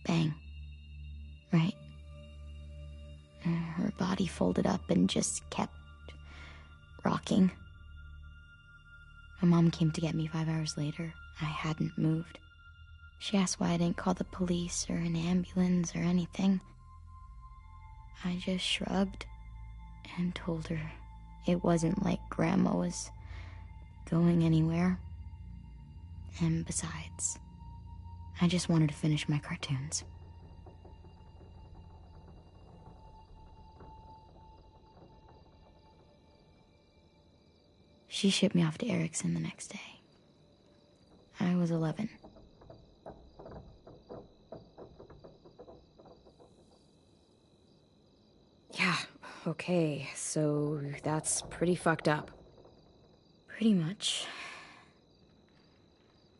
bang, right? Her body folded up and just kept rocking. My mom came to get me 5 hours later. I hadn't moved. She asked why I didn't call the police or an ambulance or anything. I just shrugged and told her it wasn't like Grandma was going anywhere. And besides, I just wanted to finish my cartoons. She shipped me off to Erickson the next day. I was 11. Yeah, okay, so that's pretty fucked up. Pretty much.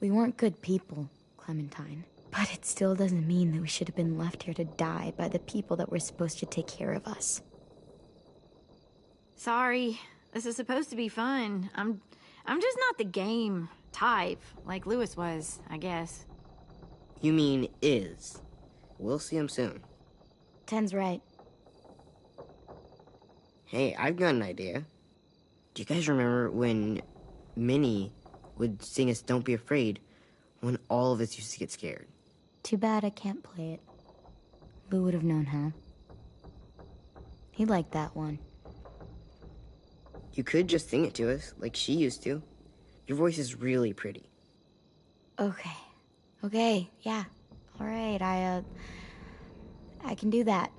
We weren't good people, Clementine. But it still doesn't mean that we should have been left here to die by the people that were supposed to take care of us. Sorry. This is supposed to be fun. I'm just not the game type, like Lewis was, I guess. You mean is. We'll see him soon. Ten's right. Hey, I've got an idea. Do you guys remember when Minnie would sing us Don't Be Afraid when all of us used to get scared? Too bad I can't play it. Lou would have known how. He liked that one. You could just sing it to us, like she used to. Your voice is really pretty. Okay. Okay, yeah. All right, I can do that.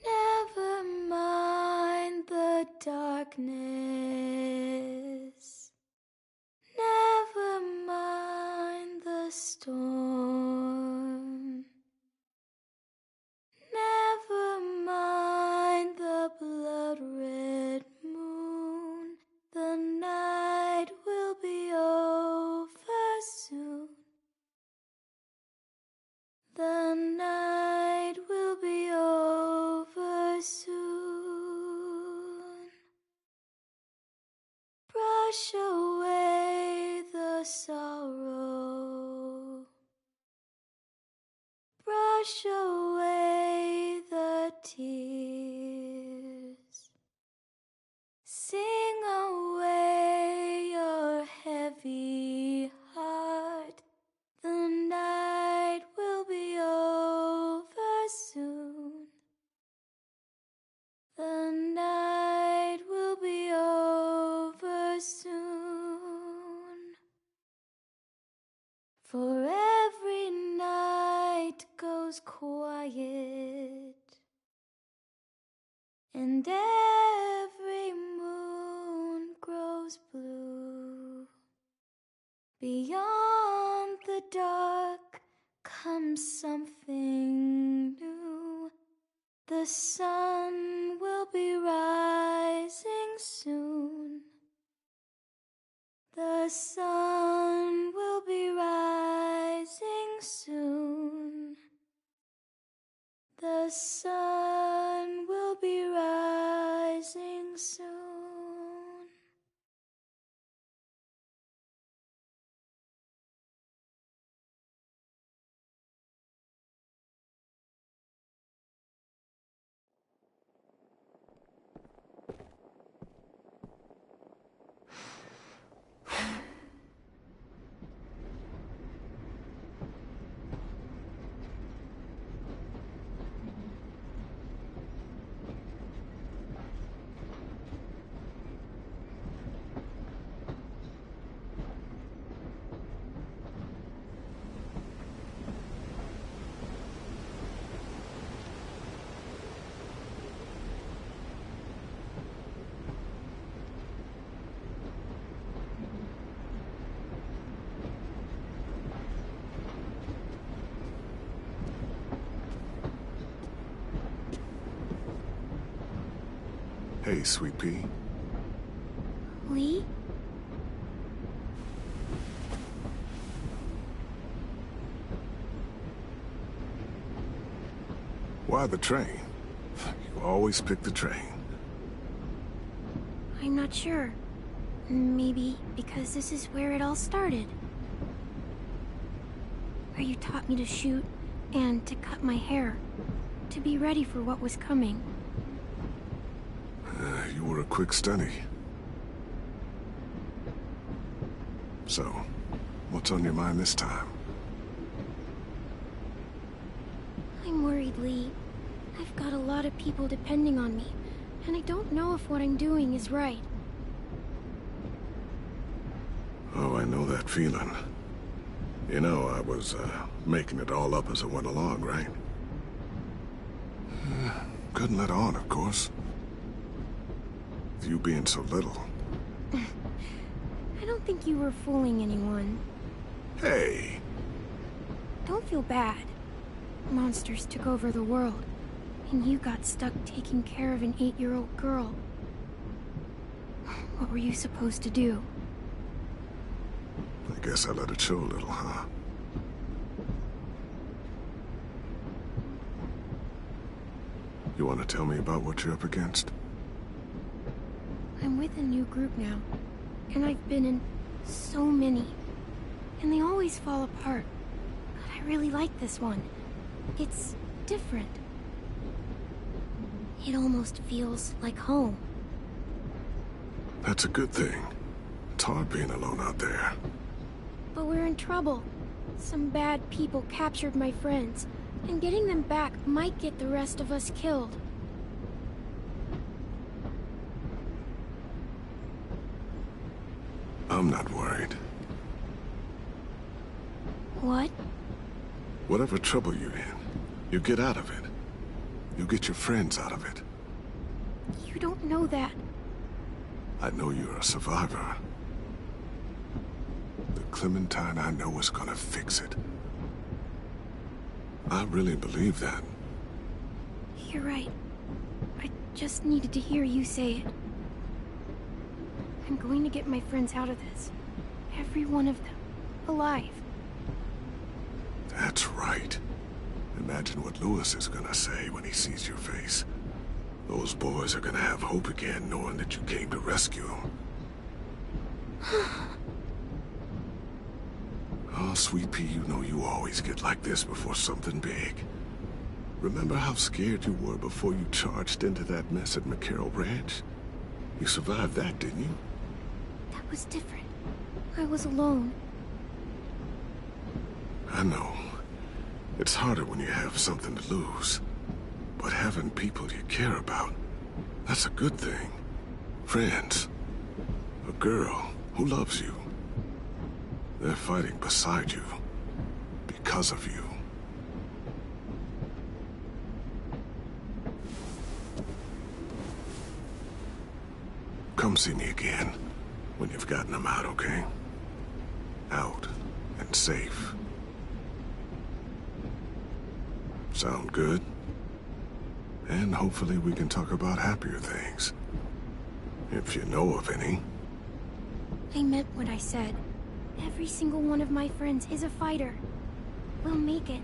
Never mind the darkness. Never mind the storm. Never mind the blood-red moon. The night will be over soon. The night will be over soon. Brush away the sorrow. wash away the tears. Sing away your heavy heart. The night will be over soon. The night will be over soon. For every night goes quiet, and every moon grows blue. Beyond the dark comes something new. The sun will be rising soon. The sun will be rising soon. The sun will be rising soon. Hey, Sweet Pea. Lee? Why the train? You always pick the train. I'm not sure. Maybe because this is where it all started. Where you taught me to shoot and to cut my hair. To be ready for what was coming. You were a quick study. So, what's on your mind this time? I'm worried, Lee. I've got a lot of people depending on me, and I don't know if what I'm doing is right. Oh, I know that feeling. You know, I was, making it all up as I went along, right? Couldn't let on, of course. With you being so little. I don't think you were fooling anyone. Hey! Don't feel bad. Monsters took over the world, and you got stuck taking care of an 8-year-old girl. What were you supposed to do? I guess I let it show a little, huh? You want to tell me about what you're up against? I'm with a new group now, and I've been in so many, and they always fall apart. But I really like this one. It's different. It almost feels like home. That's a good thing. It's hard being alone out there. But we're in trouble. Some bad people captured my friends, and getting them back might get the rest of us killed. I'm not worried. What? Whatever trouble you're in, you get out of it. You get your friends out of it. You don't know that. I know you're a survivor. The Clementine I know is gonna fix it. I really believe that. You're right. I just needed to hear you say it. I'm going to get my friends out of this. Every one of them. Alive. That's right. Imagine what Louis is gonna say when he sees your face. Those boys are gonna have hope again, knowing that you came to rescue them. Oh, Sweet Pea, you know you always get like this before something big. Remember how scared you were before you charged into that mess at McCarroll Ranch? You survived that, didn't you? That was different. I was alone. I know. It's harder when you have something to lose. But having people you care about, that's a good thing. Friends. A girl who loves you. They're fighting beside you. Because of you. Come see me again when you've gotten them out, okay? Out and safe. Sound good? And hopefully we can talk about happier things. If you know of any. I meant what I said. Every single one of my friends is a fighter. We'll make it.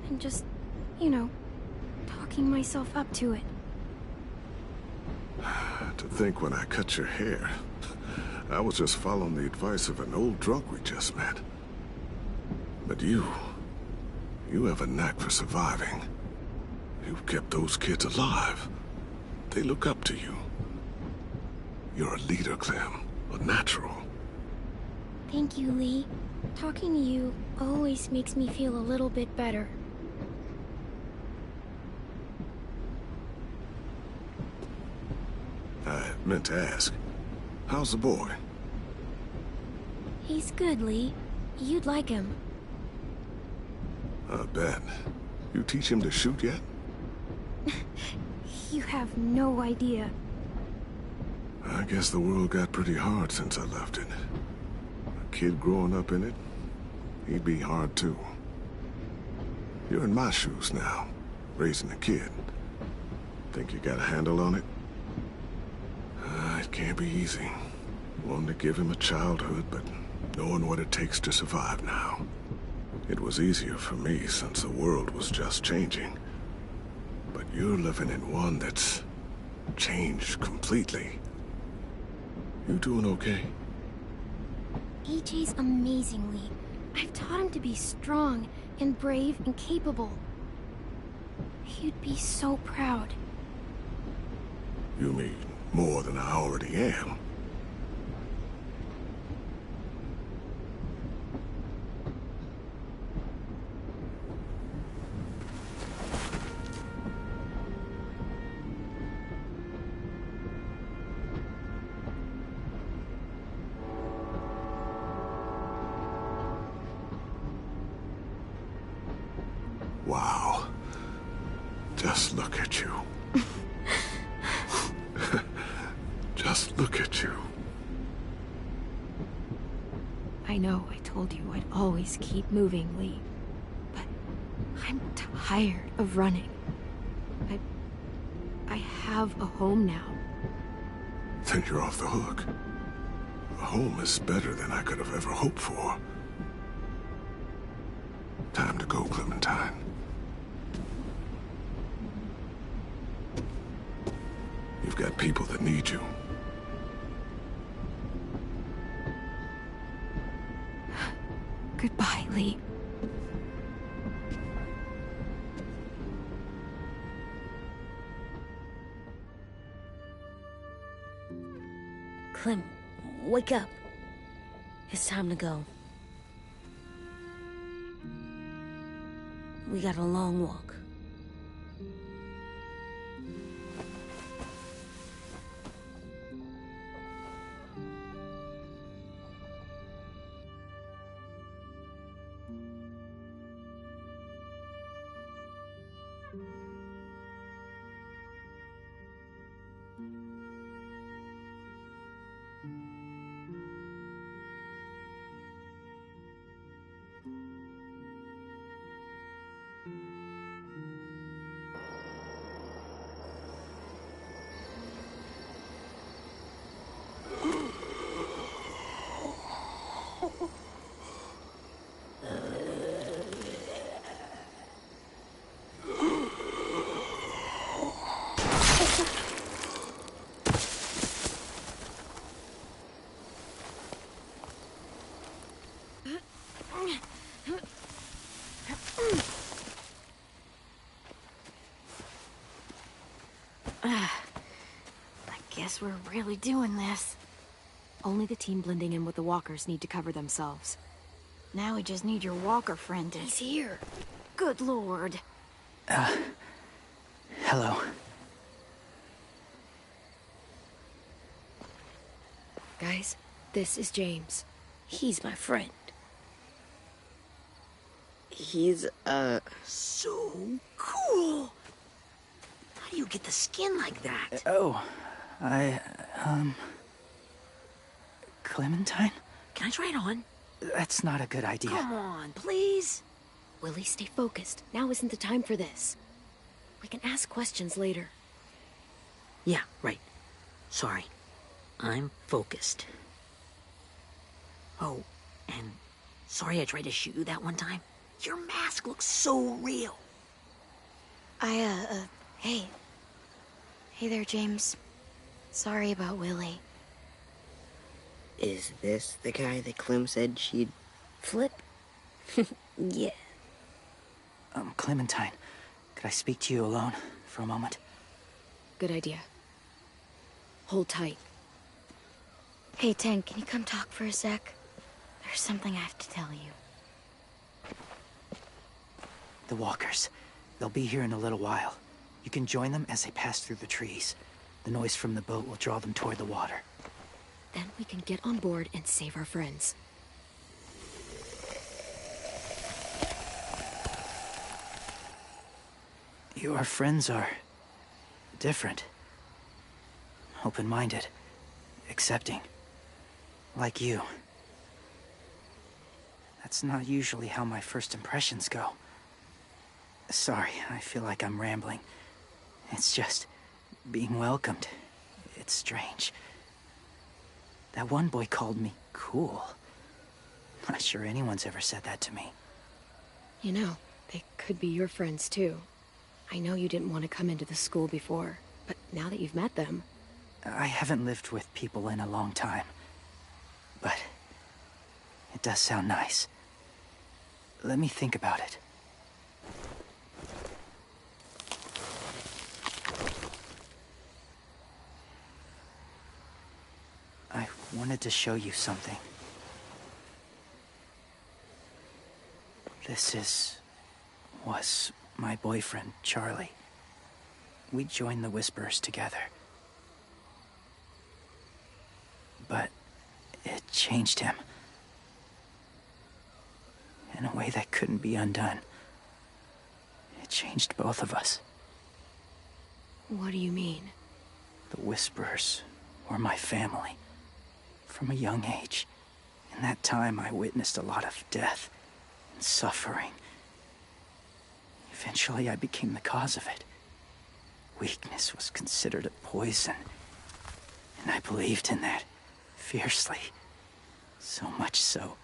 And just, you know, talking myself up to it. To think when I cut your hair, I was just following the advice of an old drunk we just met. But you have a knack for surviving. You've kept those kids alive. They look up to you. You're a leader, Clem. A natural. Thank you, Lee. Talking to you always makes me feel a little bit better. I meant to ask, how's the boy? He's good, Lee. You'd like him. I bet. You teach him to shoot yet? You have no idea. I guess the world got pretty hard since I left it. A kid growing up in it, he'd be hard too. You're in my shoes now, raising a kid. Think you got a handle on it? It can't be easy. Wanting to give him a childhood, but knowing what it takes to survive now. It was easier for me since the world was just changing. But you're living in one that's changed completely. You doing okay? AJ's amazing, Lee. I've taught him to be strong and brave and capable. He'd be so proud. You mean more than I already am? Wow. Just look at you. Just look at you. I know I told you I'd always keep moving, Lee. But I'm tired of running. I have a home now. Then you're off the hook. A home is better than I could have ever hoped for. Time to go, Clementine. You've got people that need you. Goodbye, Lee. Clem, wake up. It's time to go. We got a long walk. I guess we're really doing this. Only the team blending in with the walkers need to cover themselves. Now we just need your walker friend to... He's here. Good lord. Hello. Guys, this is James. He's my friend. He's, So cool! How do you get the skin like that? Clementine? Can I try it on? That's not a good idea. Come on, please. Willie, stay focused. Now isn't the time for this. We can ask questions later. Yeah, right. Sorry. I'm focused. Oh, and sorry I tried to shoot you that one time. Your mask looks so real. Hey. Hey there, James. Sorry about Willie. Is this the guy that Clem said she'd flip? Yeah. Clementine, could I speak to you alone for a moment? Good idea. Hold tight. Hey, Tank, can you come talk for a sec? There's something I have to tell you. The walkers. They'll be here in a little while. You can join them as they pass through the trees. The noise from the boat will draw them toward the water. Then we can get on board and save our friends. Your friends are different. Open-minded. Accepting. Like you. That's not usually how my first impressions go. Sorry, I feel like I'm rambling. It's just being welcomed. It's strange. That one boy called me cool. Not sure anyone's ever said that to me. You know, they could be your friends too. I know you didn't want to come into the school before, but now that you've met them... I haven't lived with people in a long time. But it does sound nice. Let me think about it. I wanted to show you something. This was my boyfriend, Charlie. We joined the Whisperers together. But it changed him. In a way that couldn't be undone. It changed both of us. What do you mean? The Whisperers were my family. From a young age. In that time, I witnessed a lot of death and suffering. Eventually, I became the cause of it. Weakness was considered a poison. And I believed in that. Fiercely. So much so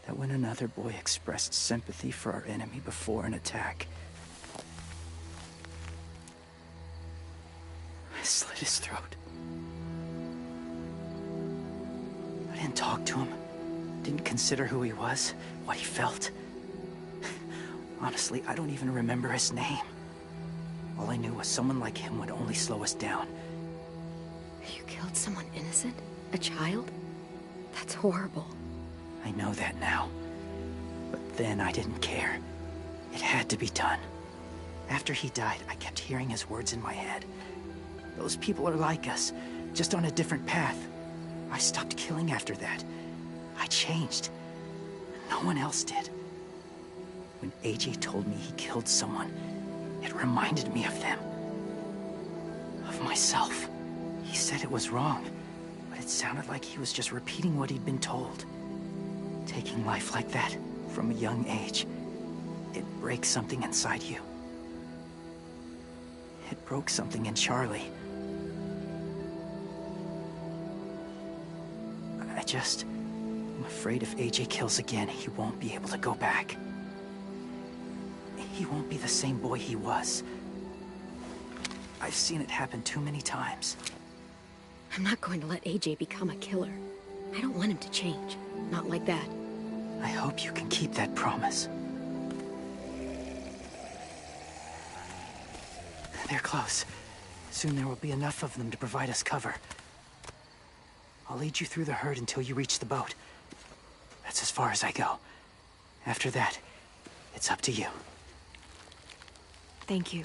that when another boy expressed sympathy for our enemy before an attack, I slit his throat. I didn't talk to him. Didn't consider who he was, what he felt. Honestly, I don't even remember his name. All I knew was someone like him would only slow us down. You killed someone innocent? A child? That's horrible. I know that now. But then I didn't care. It had to be done. After he died, I kept hearing his words in my head. Those people are like us, just on a different path. I stopped killing after that. I changed. No one else did. When AJ told me he killed someone, it reminded me of them. Of myself. He said it was wrong, but it sounded like he was just repeating what he'd been told. Taking life like that, from a young age, it breaks something inside you. It broke something in Charlie. I'm afraid if AJ kills again, he won't be able to go back. He won't be the same boy he was. I've seen it happen too many times. I'm not going to let AJ become a killer. I don't want him to change. Not like that. I hope you can keep that promise. They're close. Soon there will be enough of them to provide us cover. I'll lead you through the herd until you reach the boat. That's as far as I go. After that, it's up to you. Thank you.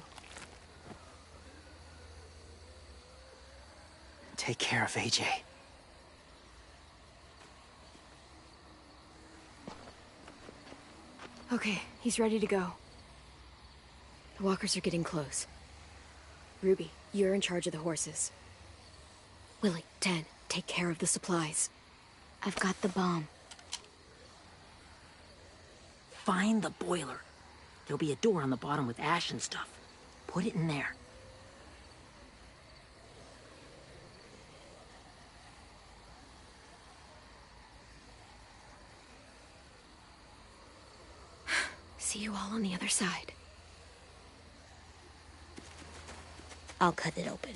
Take care of AJ. Okay, he's ready to go. The walkers are getting close. Ruby, you're in charge of the horses. Willie, Ted, take care of the supplies. I've got the bomb. Find the boiler. There'll be a door on the bottom with ash and stuff. Put it in there. See you all on the other side. I'll cut it open.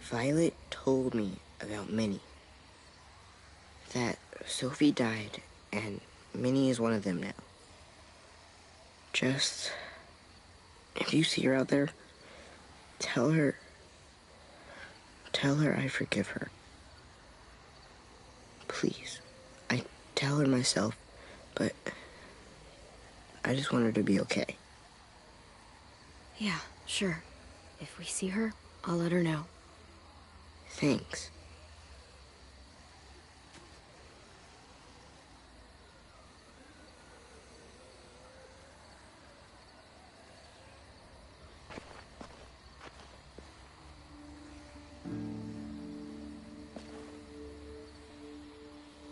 Violet told me about Minnie. That Sophie died, and Minnie is one of them now. Just... if you see her out there, tell her I forgive her. Please. I tell her myself, but I just want her to be okay. Yeah, sure. If we see her, I'll let her know. Thanks.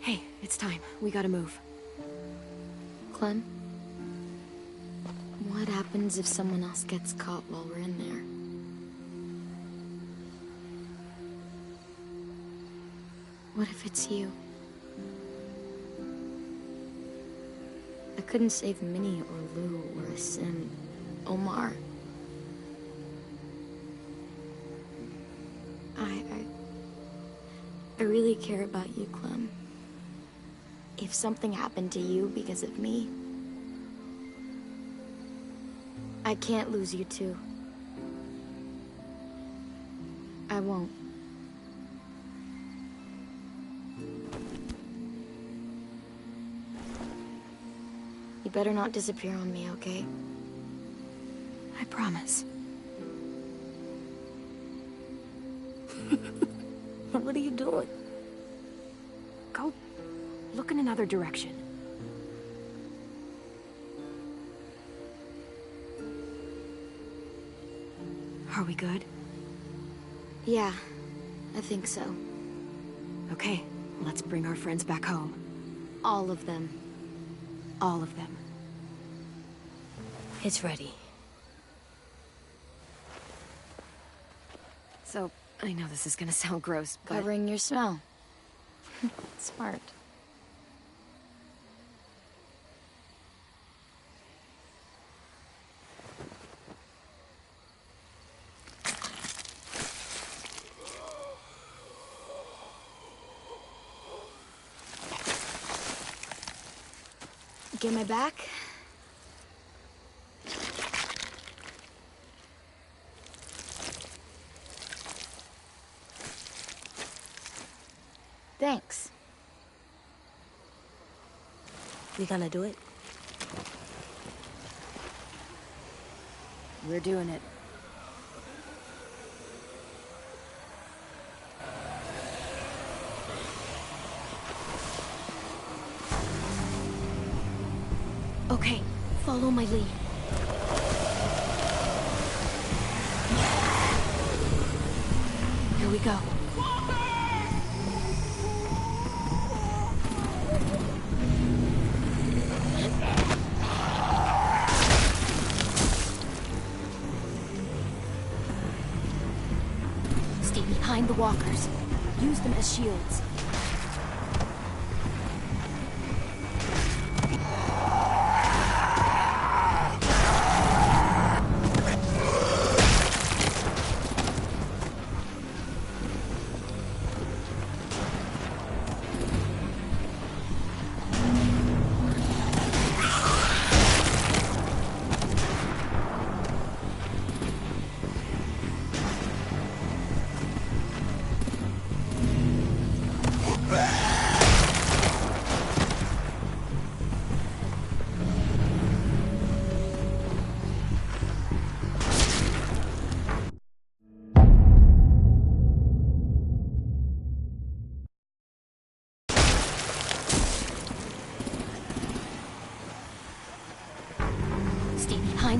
Hey, it's time. We gotta move. Clem? What happens if someone else gets caught while we're in there? What if it's you? I couldn't save Minnie or Lou or Sim, Omar. I really care about you, Clem. If something happened to you because of me, I can't lose you too. I won't. You better not disappear on me, okay? I promise. What are you doing? Go look in another direction. Are we good? Yeah, I think so. Okay, let's bring our friends back home. All of them. All of them. It's ready. So, I know this is gonna sound gross, but... Covering your smell. Smart. Get my back? Thanks. We gonna do it? We're doing it. Okay, follow my lead. Here we go. Stay behind the walkers. Use them as shields.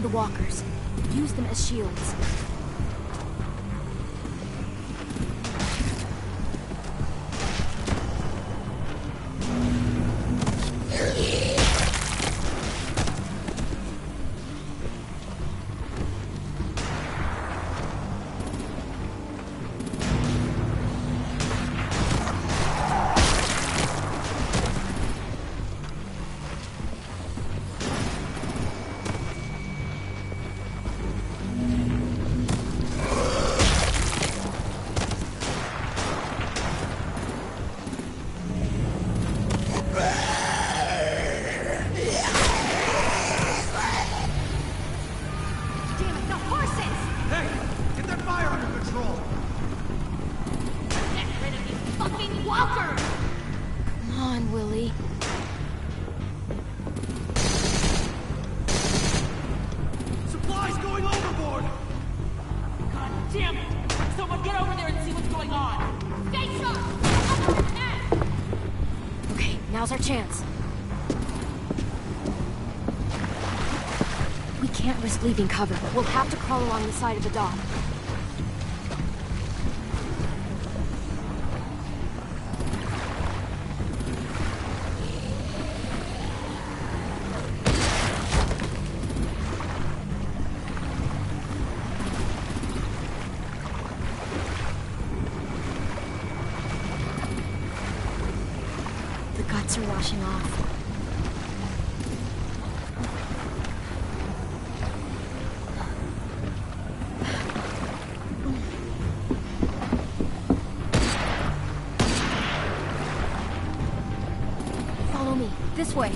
the walkers. Use them as shields. Now's our chance. We can't risk leaving cover. We'll have to crawl along the side of the dock. Are washing off. Follow me. This way.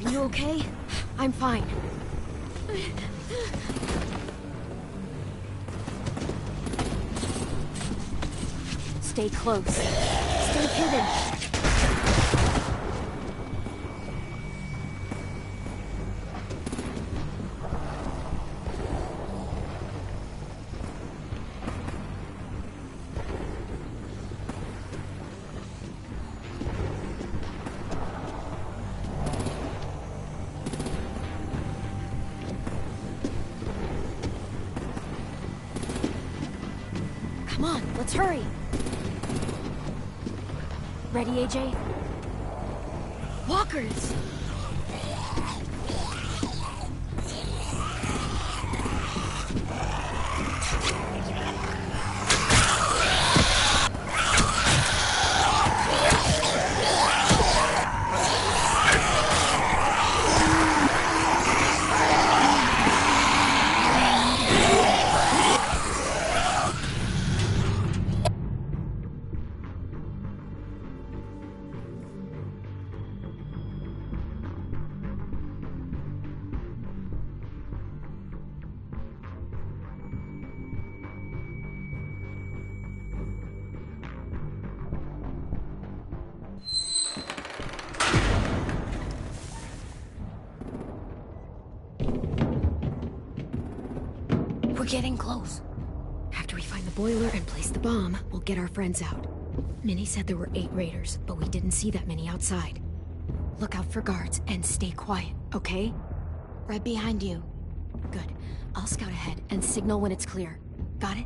You okay? I'm fine. Stay close. Stay hidden. Come on, let's hurry. Ready, AJ? Walkers! We're getting close. After we find the boiler and place the bomb, we'll get our friends out. Minnie said there were 8 raiders, but we didn't see that many outside. Look out for guards and stay quiet, okay? Right behind you. Good. I'll scout ahead and signal when it's clear. Got it?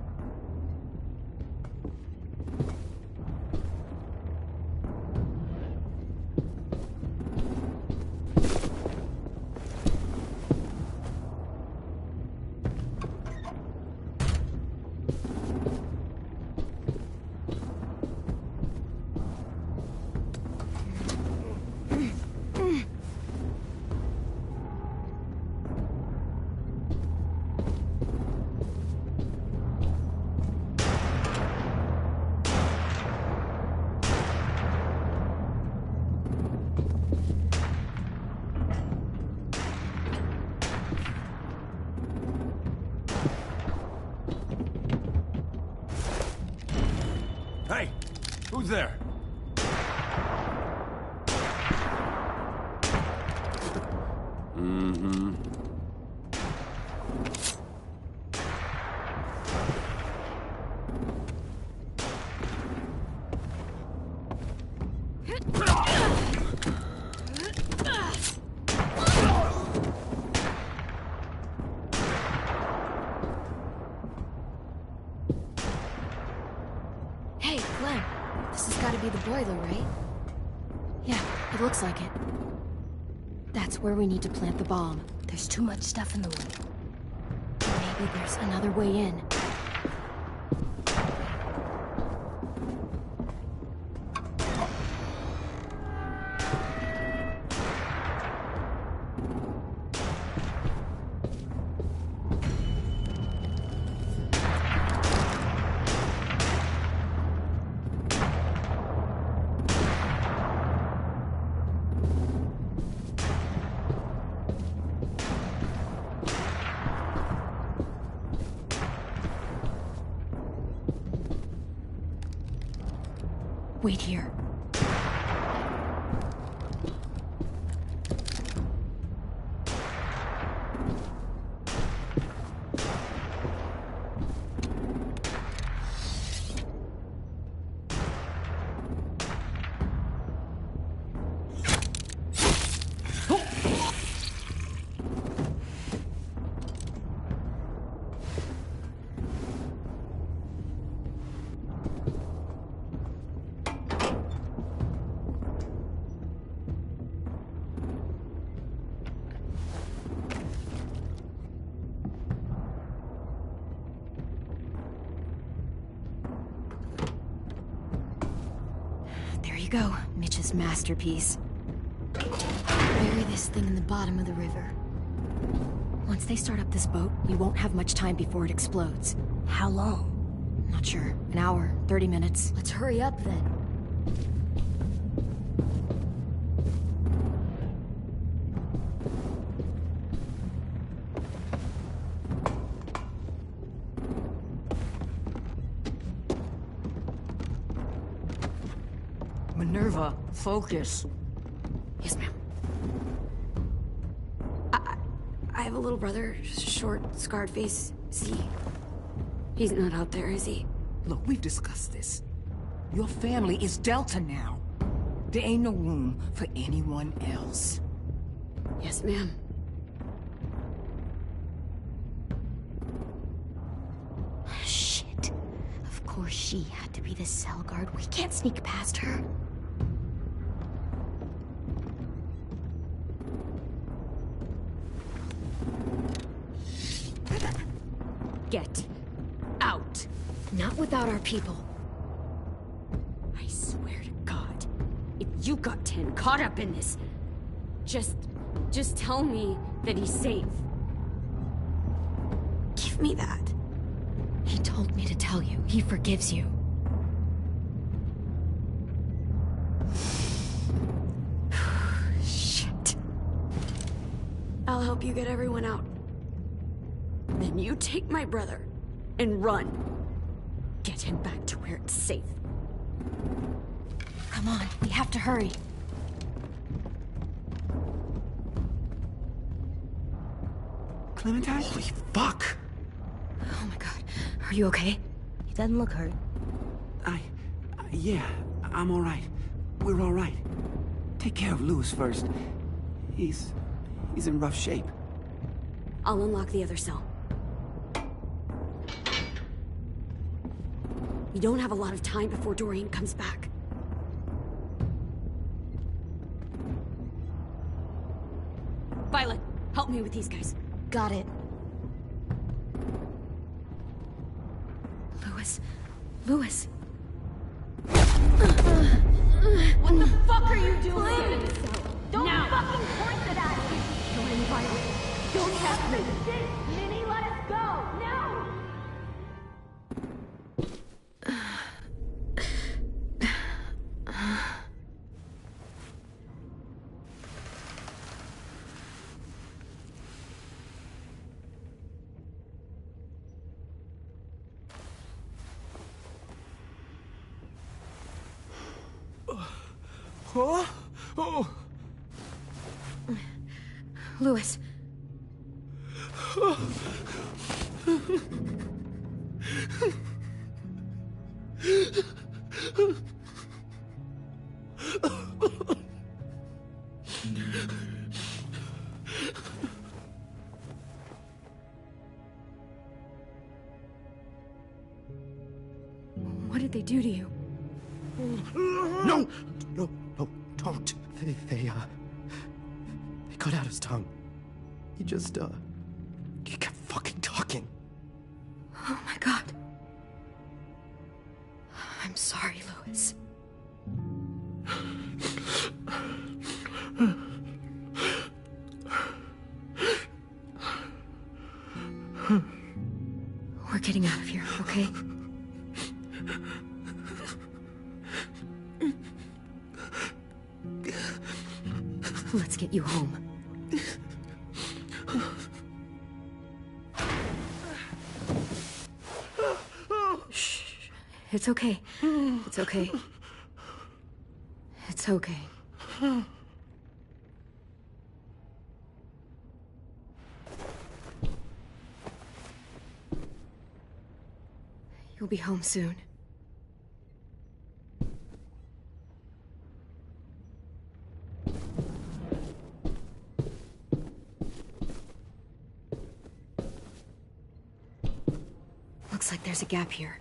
Who's there? Mm-hmm. Hey, Clem. This has got to be the boiler, right? Yeah, it looks like it. That's where we need to plant the bomb. There's too much stuff in the way. Maybe there's another way in. Wait here. There you go, Mitch's masterpiece. Bury this thing in the bottom of the river. Once they start up this boat, we won't have much time before it explodes. How long? Not sure. An hour, 30 minutes. Let's hurry up then. Minerva, focus. Yes, ma'am. I have a little brother, short, scarred face. He's not out there, is he? Look, we've discussed this. Your family is Delta now. There ain't no room for anyone else. Yes, ma'am. Shit. Of course she had to be the cell guard. We can't sneak past her. Get out. Not without our people. I swear to God, if you got 10 caught up in this, just tell me that he's safe. Give me that. He told me to tell you. He forgives you. Shit. I'll help you get everyone out. Then you take my brother and run. Get him back to where it's safe. Come on, we have to hurry. Clementine? Holy fuck! Oh my god. Are you okay? He doesn't look hurt. Yeah, I'm all right. We're all right. Take care of Louis first. He's in rough shape. I'll unlock the other cell. We don't have a lot of time before Dorian comes back. Violet, help me with these guys. Got it. Louis. What the fuck are you doing? Don't fucking point it at me! Go in, Violet. Don't test me. Minnie, let us go! Now! Huh? Oh. Louis. What did they do to you? No! No, no, don't. They cut out his tongue. He just, he kept fucking talking. Oh my god. I'm sorry, Louis. We're getting out of here, okay? Let's get you home. Shh. It's okay. It's okay. It's okay. You'll be home soon. Looks like there's a gap here.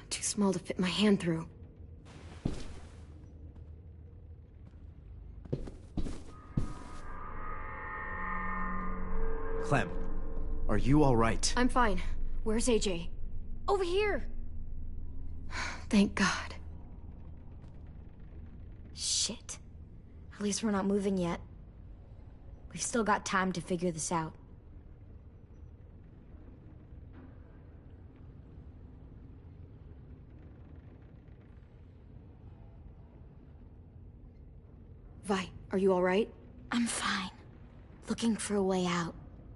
Too small to fit my hand through. Clem, are you all right? I'm fine. Where's AJ? Over here! Thank God. Shit. At least we're not moving yet. We've still got time to figure this out. Vi, are you all right? I'm fine. Looking for a way out.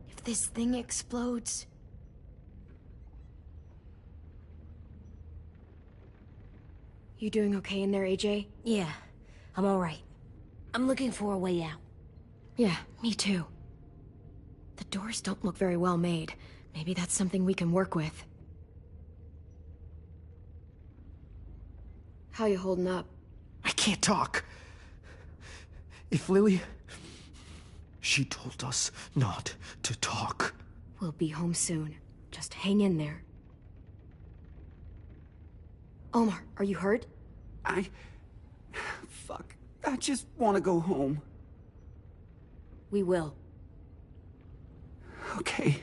If this thing explodes... You doing okay in there, AJ? Yeah, I'm all right. I'm looking for a way out. Yeah, me too. The doors don't look very well made. Maybe that's something we can work with. How you holding up? I can't talk. If Lily... She told us not to talk. We'll be home soon. Just hang in there. Omar, are you hurt? Fuck. I just want to go home. We will. Okay.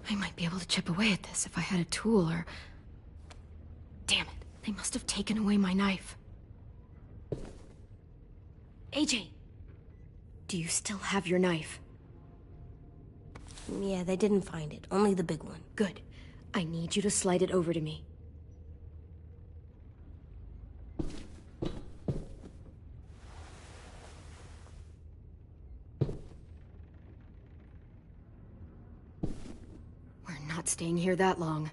I might be able to chip away at this if I had a tool or... Damn it. They must have taken away my knife. AJ! Do you still have your knife? Yeah, they didn't find it. Only the big one. Good. I need you to slide it over to me. We're not staying here that long.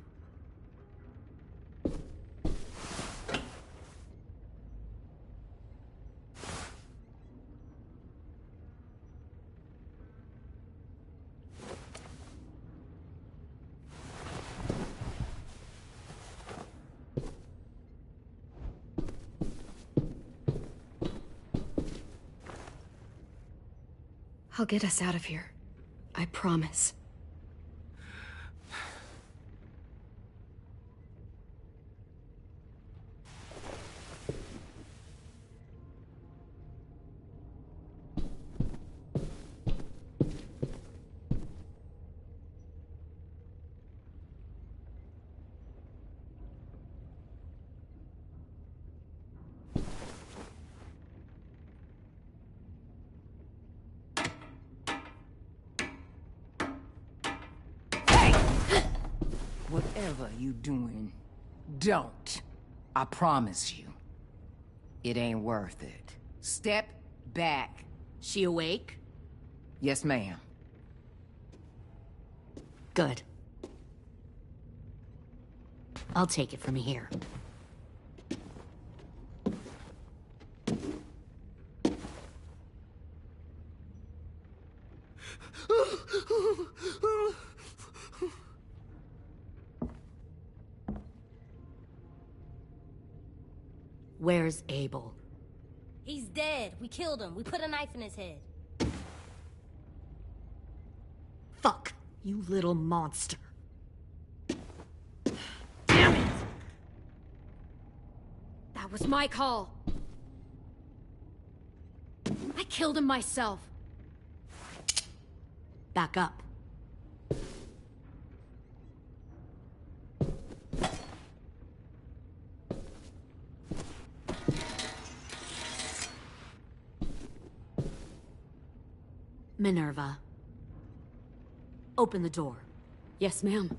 I'll get us out of here. I promise. Whatever you doing, don't. I promise you. It ain't worth it. Step back. She awake? Yes, ma'am. Good. I'll take it from here. Where's Abel? He's dead. We killed him. We put a knife in his head. Fuck, you little monster. That was my call. I killed him myself. Back up. Minerva. Open the door. Yes, ma'am.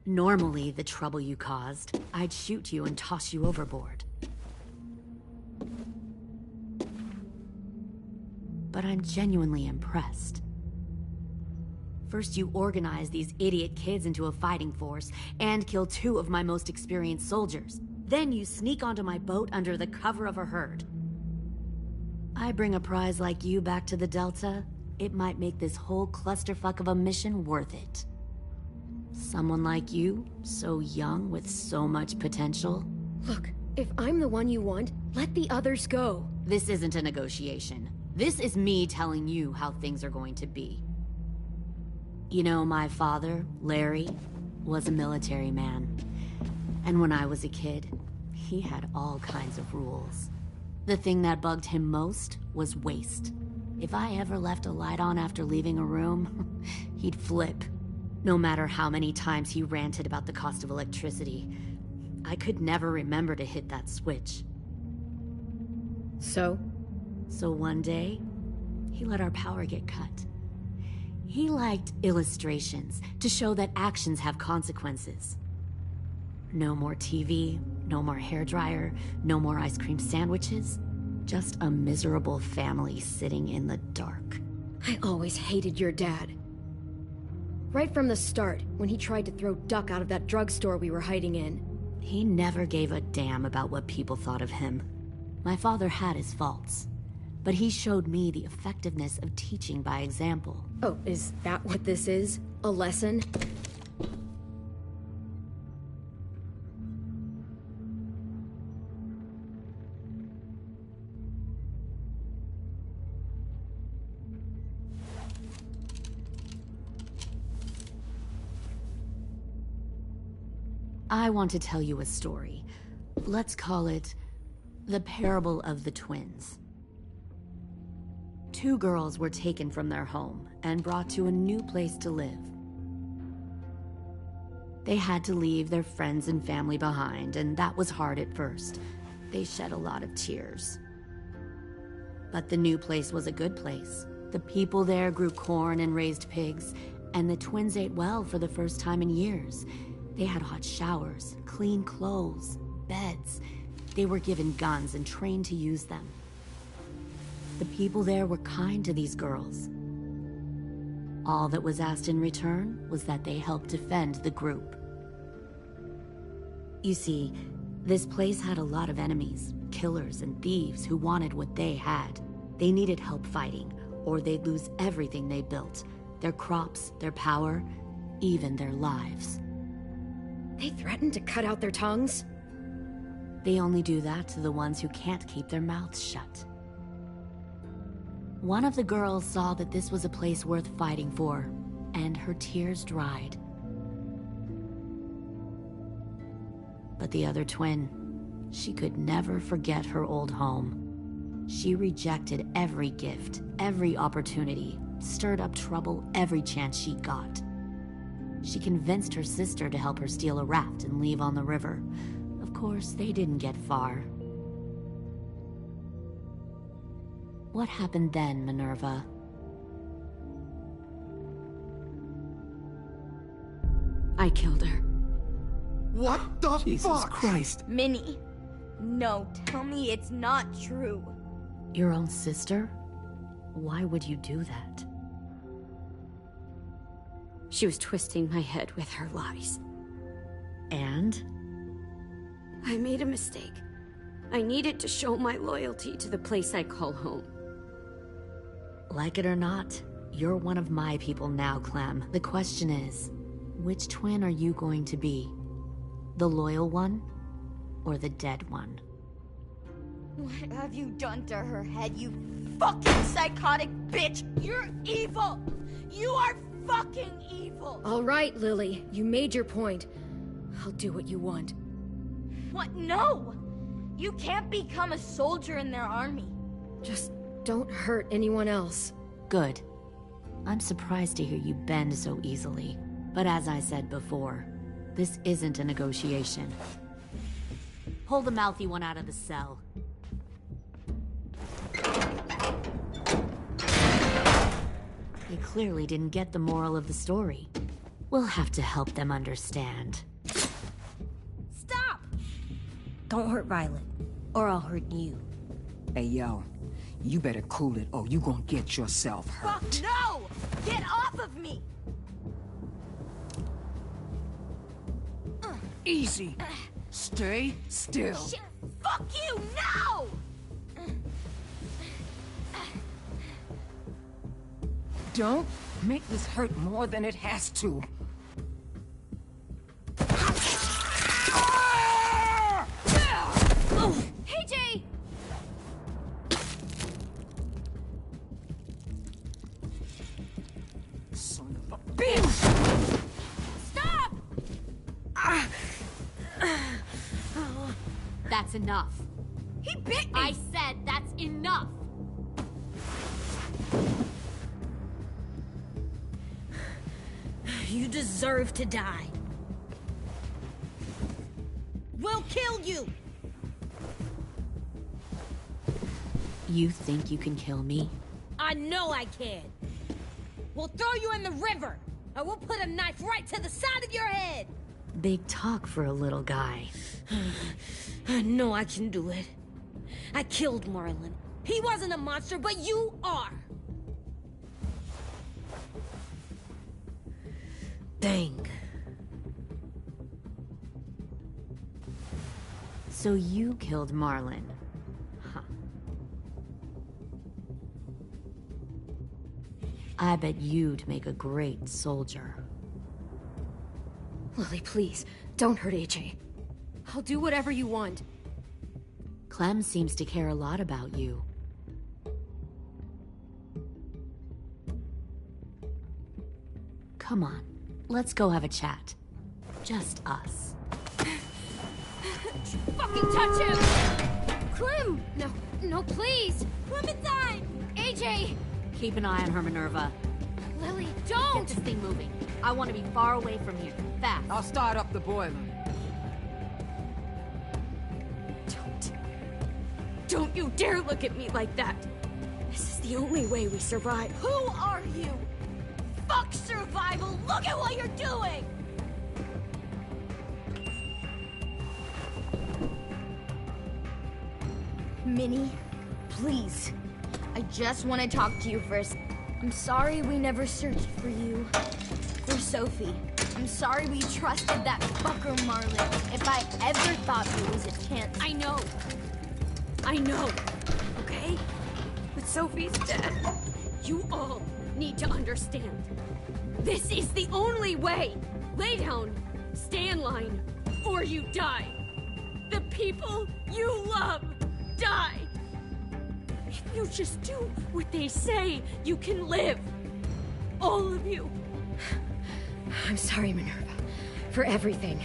Normally, the trouble you caused, I'd shoot you and toss you overboard. But I'm genuinely impressed. First, you organize these idiot kids into a fighting force and kill 2 of my most experienced soldiers. Then you sneak onto my boat under the cover of a herd. I bring a prize like you back to the Delta, it might make this whole clusterfuck of a mission worth it. Someone like you, so young with so much potential. Look, if I'm the one you want, let the others go. This isn't a negotiation. This is me telling you how things are going to be. You know, my father, Larry, was a military man. And when I was a kid, he had all kinds of rules. The thing that bugged him most was waste. If I ever left a light on after leaving a room, he'd flip. No matter how many times he ranted about the cost of electricity, I could never remember to hit that switch. So one day, he let our power get cut. He liked illustrations to show that actions have consequences. No more TV, no more hairdryer, no more ice cream sandwiches. Just a miserable family sitting in the dark. I always hated your dad. Right from the start, when he tried to throw Duck out of that drugstore we were hiding in. He never gave a damn about what people thought of him. My father had his faults, but he showed me the effectiveness of teaching by example. Oh, is that what this is? A lesson? I want to tell you a story. Let's call it the Parable of the Twins. 2 girls were taken from their home and brought to a new place to live. They had to leave their friends and family behind, and that was hard at first. They shed a lot of tears. But the new place was a good place. The people there grew corn and raised pigs, and the twins ate well for the first time in years. They had hot showers, clean clothes, beds. They were given guns and trained to use them. The people there were kind to these girls. All that was asked in return was that they help defend the group. You see, this place had a lot of enemies, killers and thieves who wanted what they had. They needed help fighting, or they'd lose everything they built. Their crops, their power, even their lives. They threatened to cut out their tongues? They only do that to the ones who can't keep their mouths shut. One of the girls saw that this was a place worth fighting for, and her tears dried. But the other twin, she could never forget her old home. She rejected every gift, every opportunity, stirred up trouble every chance she got. She convinced her sister to help her steal a raft and leave on the river. Of course, they didn't get far. What happened then, Minerva? I killed her. What the Jesus fuck? Christ. Minnie, No, tell me it's not true. Your own sister? Why would you do that? She was twisting my head with her lies. And? I made a mistake. I needed to show my loyalty to the place I call home. Like it or not, you're one of my people now, Clem. The question is, which twin are you going to be? The loyal one, or the dead one? What have you done to her head, you fucking psychotic bitch? You're evil! You are fucking evil! All right, Lily. You made your point. I'll do what you want. What? No! You can't become a soldier in their army. Just don't hurt anyone else. Good. I'm surprised to hear you bend so easily. But as I said before, this isn't a negotiation. Pull the mouthy one out of the cell. They clearly didn't get the moral of the story. We'll have to help them understand. Stop! Don't hurt Violet, or I'll hurt you. Hey, yo. You better cool it, or you gonna get yourself hurt. Fuck no! Get off of me! Easy. Stay still. Shit, fuck you, no! Don't make this hurt more than it has to. Oh, hey, Jay! Son of a bitch! Stop! That's enough. He bit me! I said that's enough! You deserve to die. We'll kill you! You think you can kill me? I know I can. We'll throw you in the river. I will put a knife right to the side of your head. Big talk for a little guy. I know I can do it. I killed Marlon. He wasn't a monster, but you are. Dang. So you killed Marlon. Huh. I bet you'd make a great soldier. Lily, please, don't hurt AJ. I'll do whatever you want. Clem seems to care a lot about you. Come on, let's go have a chat. Just us. Fucking touch him! Clem! No, please! Clementine! AJ! Keep an eye on her, Minerva. Lily, Get don't! this thing moving. I want to be far away from here. Fast. I'll start up the boiler. Don't you dare look at me like that! This is the only way we survive. Who are you? Fuck survival! Look at what you're doing! Minnie, please. I just want to talk to you first. I'm sorry we never searched for you. For Sophie. I'm sorry we trusted that fucker Marlon. If I ever thought there was a chance. I know, okay? But Sophie's dead. You all need to understand. This is the only way. Lay down, stay in line, or you die. The people you love die. If you just do what they say, you can live. All of you. I'm sorry, Minerva, for everything.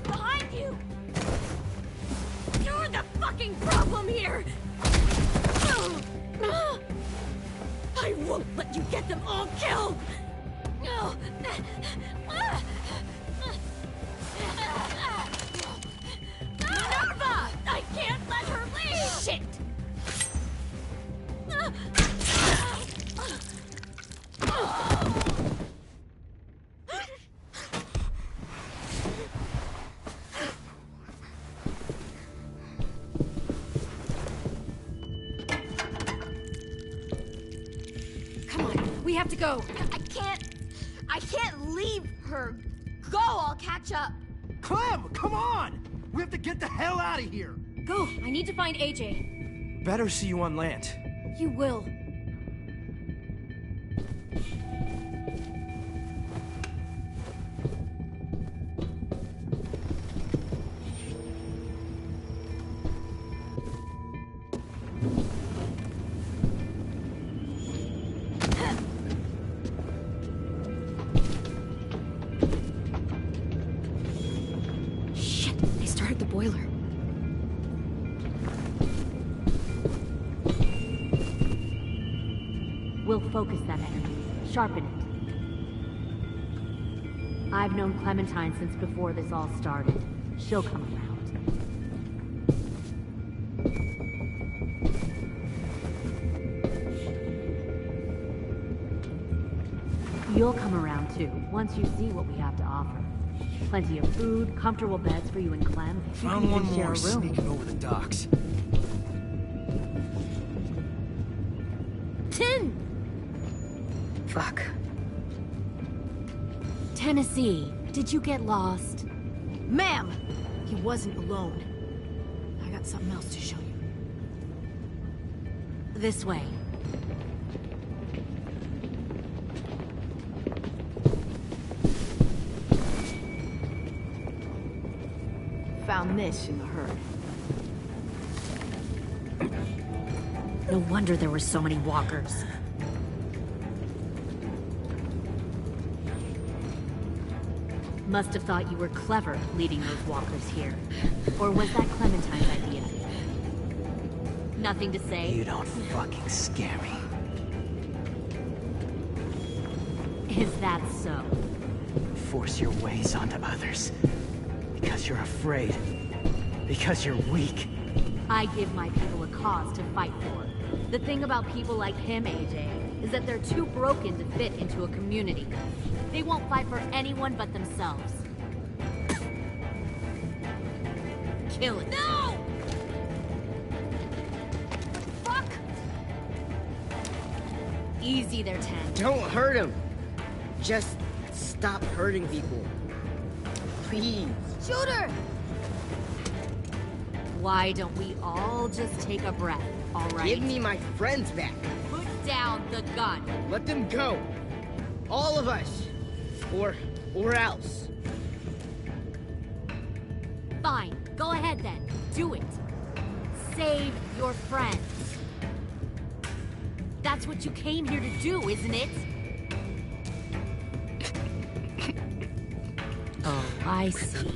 Behind you! You're the fucking problem here! I won't let you get them all killed! Minerva! I can't let her leave! Shit! have to go. I can't leave her. Go, I'll catch up. Clem, come on! We have to get the hell out of here! Go, I need to find AJ. Better see you on land. You will. Shit, they started the boiler. We'll focus that energy, sharpen it. I've known Clementine since before this all started. She'll come around. You'll come around too, once you see what we have to offer. Plenty of food, comfortable beds for you and Clem. You Found can one even share more a room. sneaking over the docks. Tin! Fuck. Tennessee, did you get lost? Ma'am! He wasn't alone. I got something else to show you. This way. Found this in the herd. No wonder there were so many walkers. Must have thought you were clever leading those walkers here. Or was that Clementine's idea? Nothing to say? You don't fucking scare me. Is that so? Force your ways onto others. Because you're afraid. Because you're weak. I give my people a cause to fight for. The thing about people like him, AJ, is that they're too broken to fit into a community. They won't fight for anyone but themselves. Kill it. No! Fuck! Easy there, Ten. Don't hurt him. Just stop hurting people. Please. Shoot her! Why don't we all just take a breath, all right? Give me my friends back. Put down the gun. Let them go. All of us. Or else. Fine. Go ahead then. Do it. Save your friends. That's what you came here to do, isn't it? Oh, I see.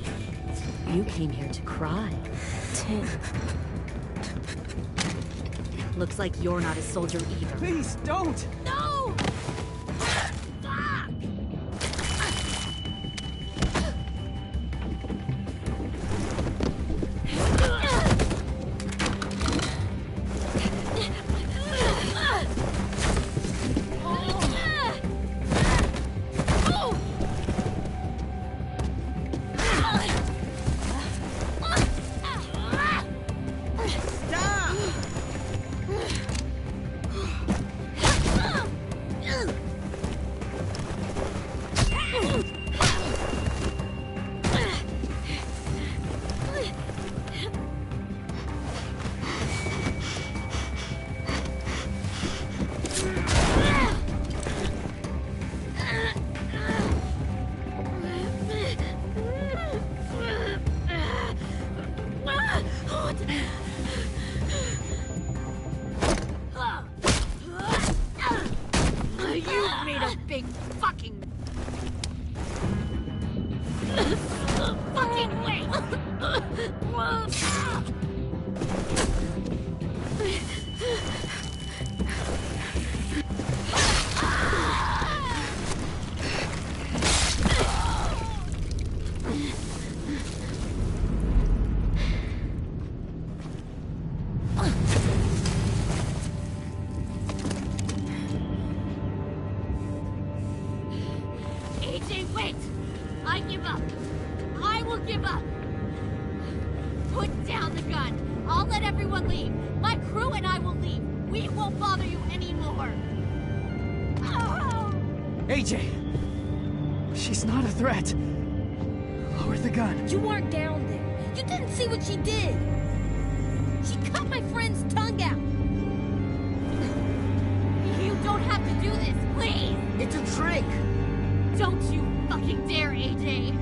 You came here to cry. Tin. Looks like you're not a soldier either. Please, don't! No! AJ, wait! I give up. I will give up. Put down the gun. I'll let everyone leave. My crew and I will leave. We won't bother you anymore. Oh! AJ! She's not a threat. Lower the gun. You weren't down there. You didn't see what she did. She cut my friend's tongue out. You don't have to do this, please! It's a trick! Don't you fucking dare, AJ!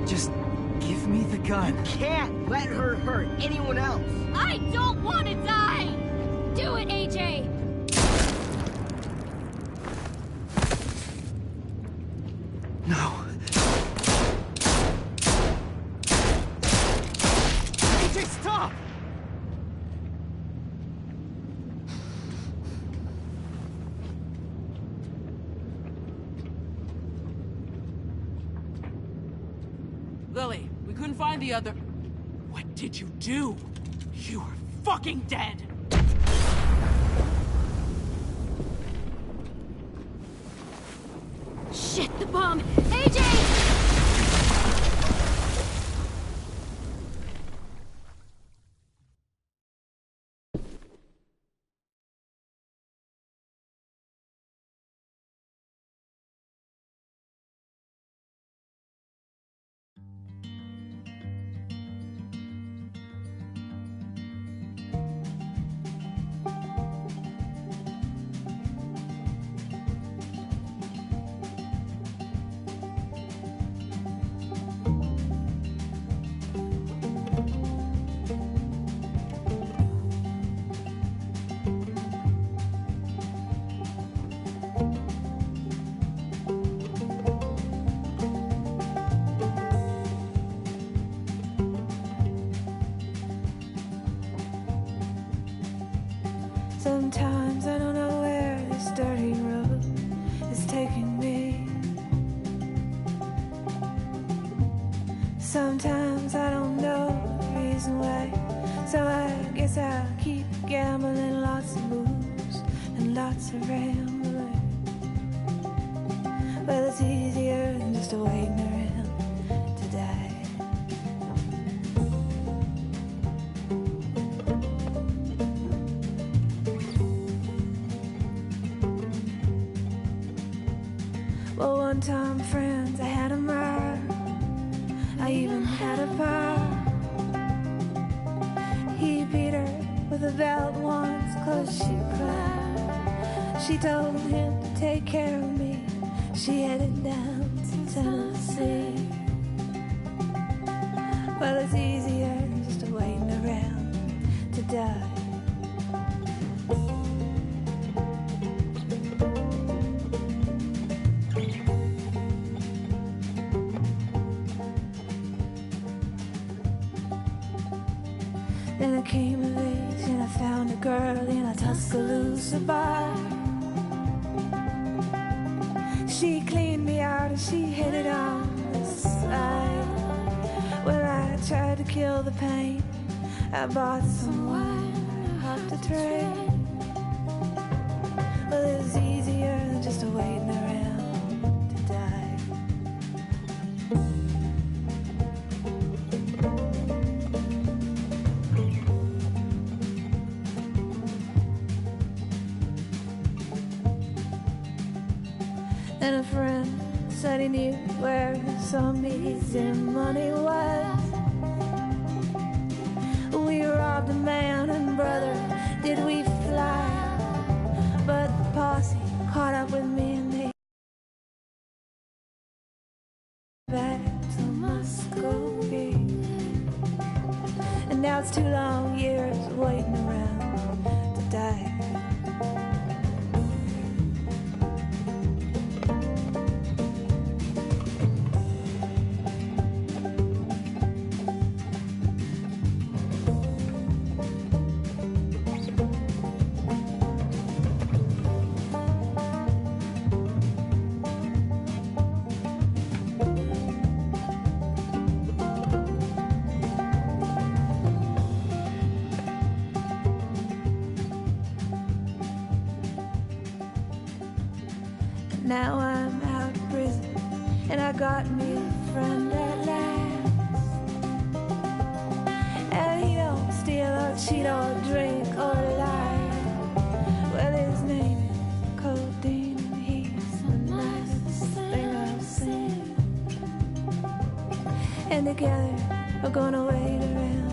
Just give me the gun. You can't let her hurt anyone else. I don't want to die! Do it, AJ! No. AJ, stop! Lily, we couldn't find the other... What did you do? You are fucking dead! Shit, the bomb! AJ! Sometimes I don't know where this dirty road is taking me. Sometimes I don't know the reason why. So I guess I'll keep gambling, lots of moves and lots of rambling. Well, it's easier than just waiting around to die. Well, one time, friends, I had a mile. I even had a pal. He beat her with a belt once, 'cause she cried. She told him to take care of me. She headed down to Tennessee. Well, it's easier just waiting around to die. Then I came of age and I found a girl in a Tuscaloosa bar. She cleaned me out and she hit it on the side. Well, I tried to kill the pain. I bought some wine off the train. Well, it was easier than just waiting around to die. And a friend said he knew where some easy money was. We robbed a man and brother, did we fly? But the posse caught up with me and they back to Muscovy. And now it's 2 long years waiting around to die. Now I'm out of prison, and I got me a friend at last. And he don't steal or cheat or drink or lie. Well, together or gonna wait around.